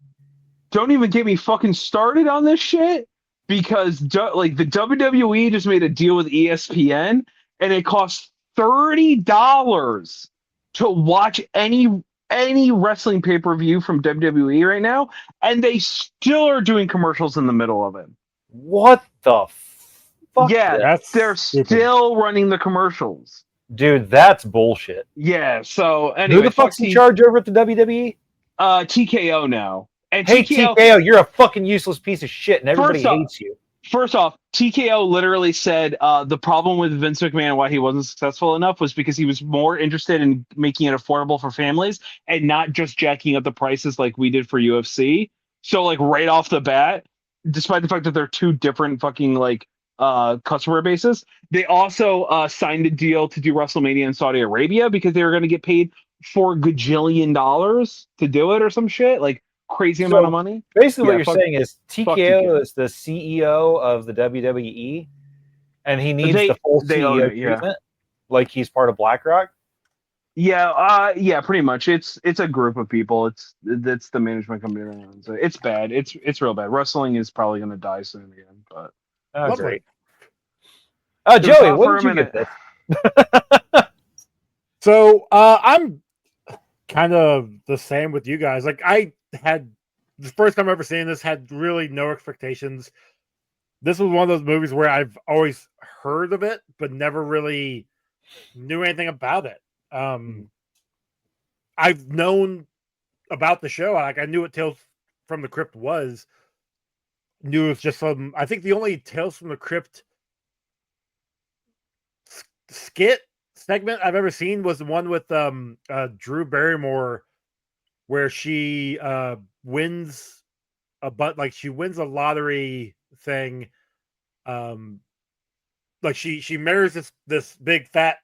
C: don't even get me fucking started on this shit because like the WWE just made a deal with ESPN and it costs $30 to watch any wrestling pay-per-view from WWE right now, and they still are doing commercials in the middle of it.
B: what the fuck?
C: Yeah,
A: That's
C: they're
A: stupid.
C: still running the commercials.
B: Dude, that's bullshit.
C: Yeah, so anyway,
B: Who the fuck's in charge over at the WWE?
C: TKO now. And
B: Hey, TKO, you're a fucking useless piece of shit, and everybody
C: First off-
B: hates you.
C: First off, TKO literally said the problem with Vince McMahon, why he wasn't successful enough, was because he was more interested in making it affordable for families and not just jacking up the prices like we did for UFC. So, like, right off the bat, despite the fact that they're two different fucking, like, customer bases, they also signed a deal to do WrestleMania in Saudi Arabia because they were going to get paid $4 gajillion to do it or some shit. Like, crazy amount of money.
B: Basically, what
C: Yeah,
B: you're
C: fuck-
B: saying is TKO is the CEO of the WWE, and he needs the full
C: they own
B: CEO
C: it, yeah.
B: treatment, like he's part of BlackRock.
C: Yeah, pretty much. It's a group of people. It's the management company that owns it. It's bad. It's real bad. Wrestling is probably going to die soon again. But
B: Oh,
A: Lovely.
B: great.
C: It was
B: Joey,
C: hot
B: what
C: for
B: did
C: a
B: you
C: minute.
B: get this?
A: So I'm kind of the same with you guys. Like I had the first time ever seeing this, had really no expectations. This was one of those movies where I've always heard of it, but never really knew anything about it. I've known about the show. Like I knew what Tales from the Crypt was. Knew it was just from. I think the only Tales from the Crypt skit segment I've ever seen was the one with Drew Barrymore, where she wins she wins a lottery thing. Like she marries this big fat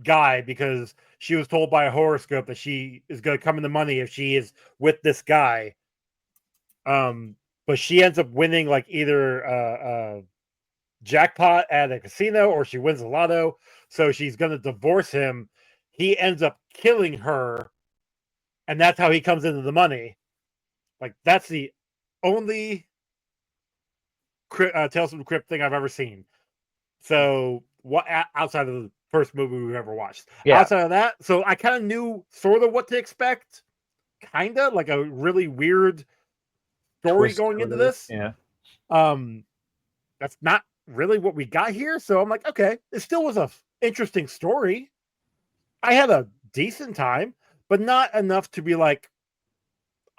A: guy because she was told by a horoscope that she is going to come into money if she is with this guy. But she ends up winning like either a jackpot at a casino or she wins the lotto. So she's going to divorce him. He ends up killing her, and that's how he comes into the money. Like that's the only Tales from the Crypt thing I've ever seen. So what outside of the first movie we've ever watched?
B: Yeah.
A: Outside of that, so I kind of knew sort of what to expect. Kind of like a really weird story
B: Twist
A: going
B: or
A: into
B: whatever.
A: this.
B: Yeah.
A: That's not really what we got here. So I'm like, okay, it still was a interesting story. I had a decent time, but not enough to be like,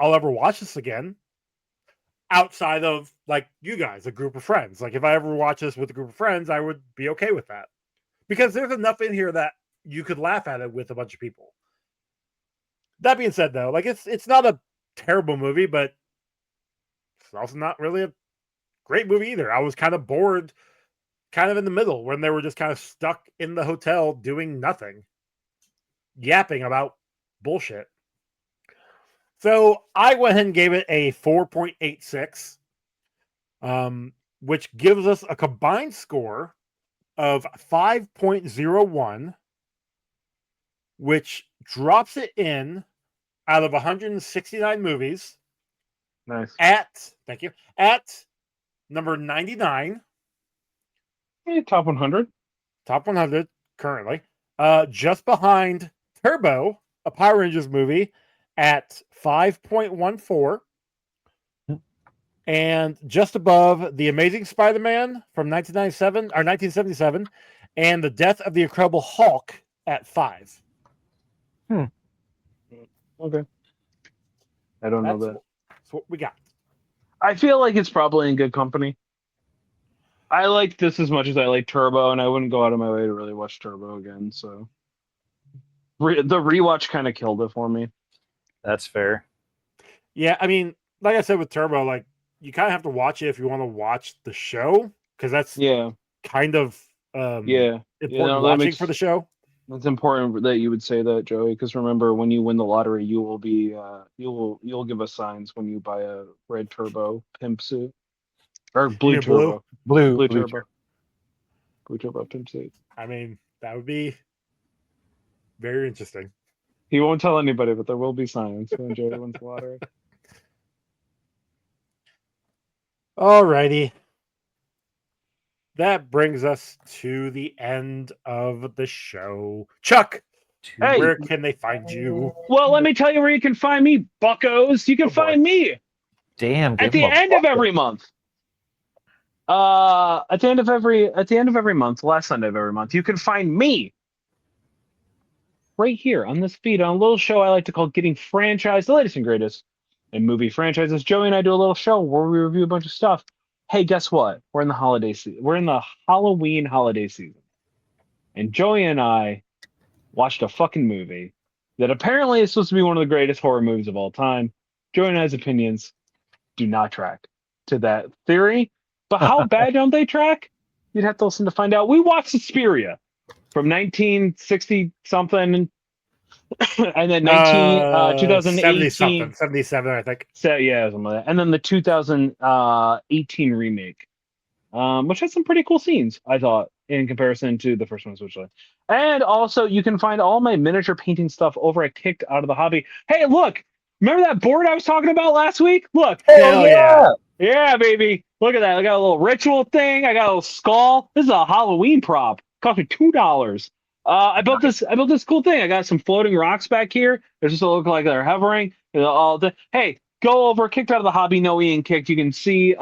A: I'll ever watch this again. outside of like you guys, a group of friends. Like if I ever watch this with a group of friends, I would be okay with that because there's enough in here that you could laugh at it with a bunch of people. That being said, though, like it's not a terrible movie, but it's also not really a great movie either. I was kind of bored, kind of in the middle when they were just kind of stuck in the hotel doing nothing, yapping about bullshit. So I went ahead and gave it a 4.86, which gives us a combined score of 5.01, which drops it in out of 169 movies.
C: Nice.
A: At number 99.
C: Top 100.
A: Top 100 currently. Just behind Turbo, a Power Rangers movie, at 5.14. And just above The Amazing Spider-Man from 1977 and The Death of the Incredible Hulk at 5.
C: Okay. I don't know that.
A: That's what we got.
C: I feel like it's probably in good company. I like this as much as I like Turbo, and I wouldn't go out of my way to really watch Turbo again. So the rewatch kind of killed it for me.
B: That's fair.
A: Yeah, I mean, like I said with Turbo, like you kind of have to watch it if you want to watch the show because that's kind of important watching for the show.
C: It's important that you would say that, Joey, because remember, when you win the lottery, you will be you'll give us signs when you buy a red turbo pimp suit or blue turbo, blue turbo pimp suit.
A: I mean, that would be very interesting.
C: He won't tell anybody, but there will be signs when Joey wins the lottery.
A: Alrighty. That brings us to the end of the show. Chuck, where can they find you?
C: Well, let me tell you where you can find me, buckos. You can find me at the end of every month. At the end of every month, last Sunday of every month, you can find me right here on this feed on a little show I like to call Getting Franchised, the latest and greatest in movie franchises. Joey and I do a little show where we review a bunch of stuff. Hey, guess what? We're in the holiday season. We're in the Halloween holiday season. And Joey and I watched a fucking movie that apparently is supposed to be one of the greatest horror movies of all time. Joey and I's opinions do not track to that theory. But how bad don't they track? You'd have to listen to find out. We watched Suspiria from 1960 something and then 2018
A: 77 I think.
C: So yeah, something like that. And then the 2018 remake, which has some pretty cool scenes, I thought, in comparison to the first one, especially. And also, you can find all my miniature painting stuff over at Kicked Out of the Hobby. Hey, look! Remember that board I was talking about last week? Look!
A: Hell yeah!
C: Yeah, baby! Look at that! I got a little ritual thing. I got a little skull. This is a Halloween prop. Cost me $2. I built this cool thing. I got some floating rocks back here. They just look like they're hovering. Hey, go over Kicked Out of the Hobby. No Ian Kicked. You can see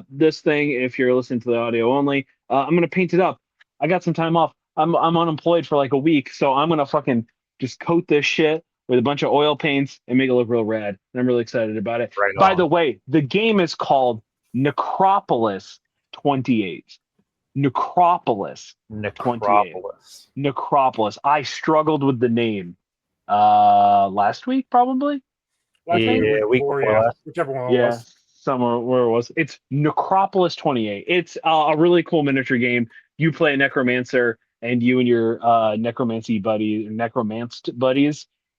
C: this thing if you're listening to the audio only. I'm gonna paint it up. I got some time off. I'm unemployed for like a week, so I'm gonna fucking just coat this shit with a bunch of oil paints and make it look real rad. And I'm really excited about it.
B: Right
C: By
B: on.
C: the way, the game is called Necropolis 28. Necropolis. I struggled with the name last week, probably.
A: Week before, whichever one it was.
C: Somewhere where it was. It's Necropolis 28. It's a really cool miniature game. You play a necromancer, and you and your necromanced buddies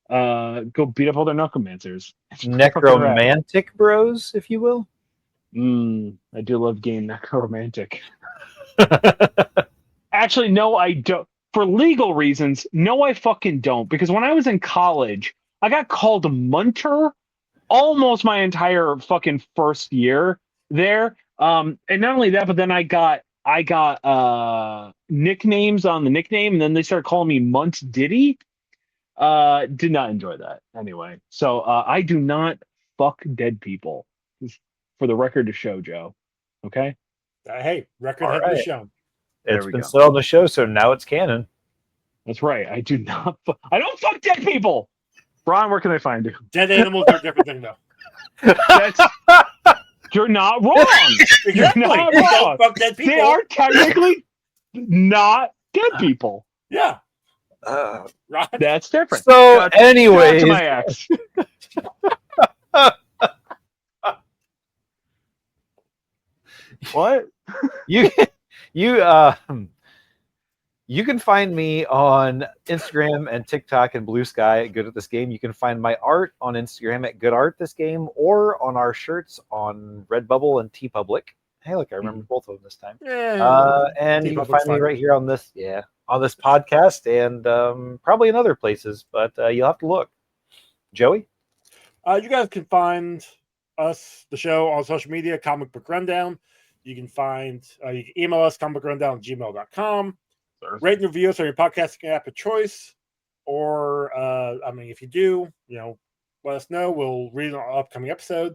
C: go beat up all their necromancers.
B: Necromantic bros, if you will.
C: I do love game Necromantic. Actually, no, I don't. For legal reasons, no, I fucking don't. Because when I was in college, I got called Munter almost my entire fucking first year there. And not only that, but then I got nicknames on the nickname, and then they started calling me Munt Diddy. Did not enjoy that anyway. So I do not fuck dead people. For the record to show, Joe. Okay?
A: Hey, record had been shown.
B: It's been said on the show, so now it's canon.
C: That's right. I do not. I don't fuck dead people. Ron, where can I find you?
A: Dead animals are a different thing, though.
C: You're not wrong. You're
A: Exactly.
C: not
A: They don't
C: wrong.
A: fuck dead people.
C: They are technically not dead people.
A: Yeah.
B: Uh,
A: Right.
C: That's different.
B: so,
C: Shout out
B: anyways,
C: to my ex. What?
B: you you you can find me on Instagram and TikTok and Blue Sky at Good at This Game. You can find my art on Instagram at Good Art This Game, or on our shirts on Redbubble and TeePublic. Hey, look, I remember both of them this time.
A: Yeah.
B: And you can
A: TeePublic's
B: find me
A: fine.
B: right here on this, on this podcast, and probably in other places, but you'll have to look. Joey?
A: You guys can find us, the show, on social media, Comic Book Rundown. You can find, you can email us, comicbookrundown@gmail.com. Rate and review us on your podcasting app of choice. Or, if you do, let us know. We'll read it on an upcoming episode.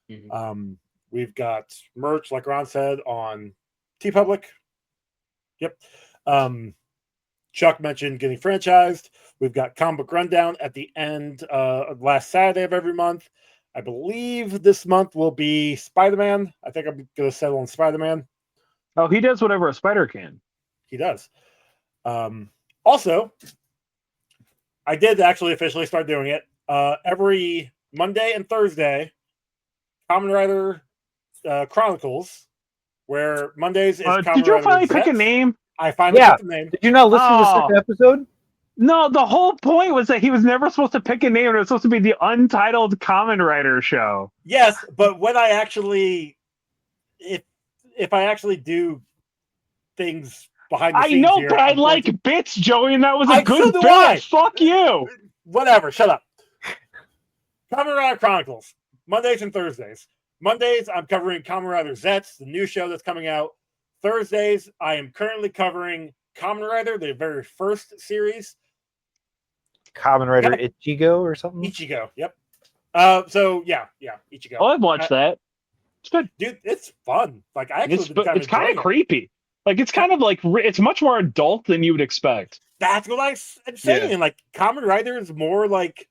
C: Mhm.
A: We've got merch, like Ron said, on TeePublic. Yep. Chuck mentioned getting franchised. We've got Comic Book Rundown at the end of last Saturday of every month. I believe this month will be Spider-Man. I think I'm going to settle on Spider-Man.
C: Oh, he does whatever a spider can.
A: He does. Also, I did actually officially start doing it. Every Monday and Thursday, Kamen Rider Chronicles, where Mondays is Kamen
C: Did you
A: Rider
C: finally pick a
A: Zets.
C: name?
A: I finally
B: Yeah.
A: picked the name.
B: Did you not listen to the second episode?
C: No, the whole point was that he was never supposed to pick a name. It was supposed to be the Untitled Kamen Rider show.
A: Yes, but when I actually, if I actually do things behind the
C: I
A: scenes
C: know,
A: here,
C: but I
A: I'm going
C: like
A: to-
C: bits, Joey, and that was
A: so
C: a good
A: do
C: bit.
A: I.
C: Fuck you.
A: Whatever, shut up. Kamen Rider Chronicles, Mondays and Thursdays. Mondays, I'm covering Kamen Rider Zets, the new show that's coming out. Thursdays, I am currently covering Kamen Rider, the very first series.
B: Kamen Rider Ichigo or something?
A: Ichigo, yep. Ichigo.
C: Oh, I've watched that. It's good.
A: Dude, it's fun. Like, I actually
C: It's kind of creepy. Like, it's kind of like, it's much more adult than you would expect.
A: That's what I'm saying.
C: Yeah.
A: Like, Kamen Rider is more like,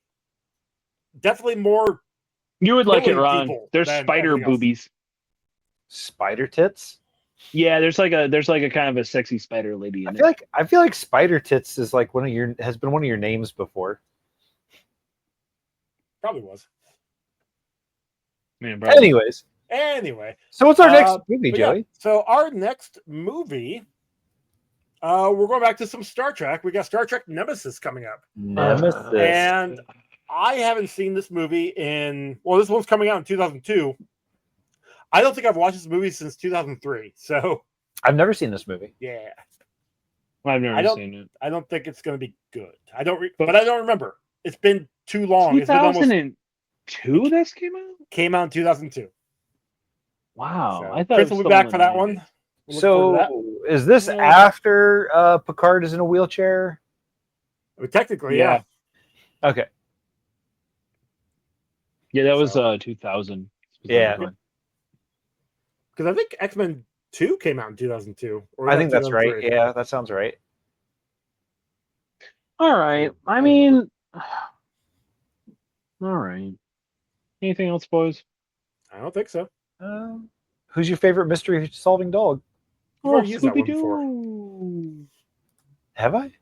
A: definitely more.
C: You would like it,
A: killing
C: Ron.
A: people
C: There's
A: than
C: spider
A: everything else.
C: boobies.
B: Spider tits?
C: Yeah, there's like a kind of a sexy spider lady in
B: I feel like Spider Tits is like has been one of your names before.
A: Probably was.
C: Man, bro.
B: Anyways,
A: Anyway.
B: so what's our next movie,
A: But yeah,
B: Joey?
A: so our next movie, we're going back to some Star Trek. We got Star Trek Nemesis coming up.
B: Nemesis.
A: And I haven't seen this movie this one's coming out in 2002. I don't think I've watched this movie since 2003. So,
B: I've never seen this movie.
A: yeah.
C: I've never
A: don't-
C: seen it.
A: I don't think it's going to be good. But I don't remember. It's been too long. It's been almost
C: 2002 this came out?
A: came out in 2002.
C: Wow.
A: So,
C: I thought
A: Chris
C: it
A: will
C: was
A: be back
C: still
A: for
C: in
A: that
C: the
A: one.
C: 90s.
A: We'll look forward to
B: So, is this
A: Yeah.
B: after Picard is in a wheelchair?
A: that. Technically, yeah.
B: Okay.
C: Yeah, that was
A: So-
C: 2000.
B: Yeah.
A: Because I think X-Men 2 came out in 2002. Or
B: I
A: was
B: think
A: that
B: that's right.
A: 2003?
B: Yeah, that sounds right.
C: All right. I mean, all right. Anything else, boys?
A: I don't think so.
B: Who's your favorite mystery solving dog?
A: You've already used that one
C: Scooby-Doo.
B: Have I?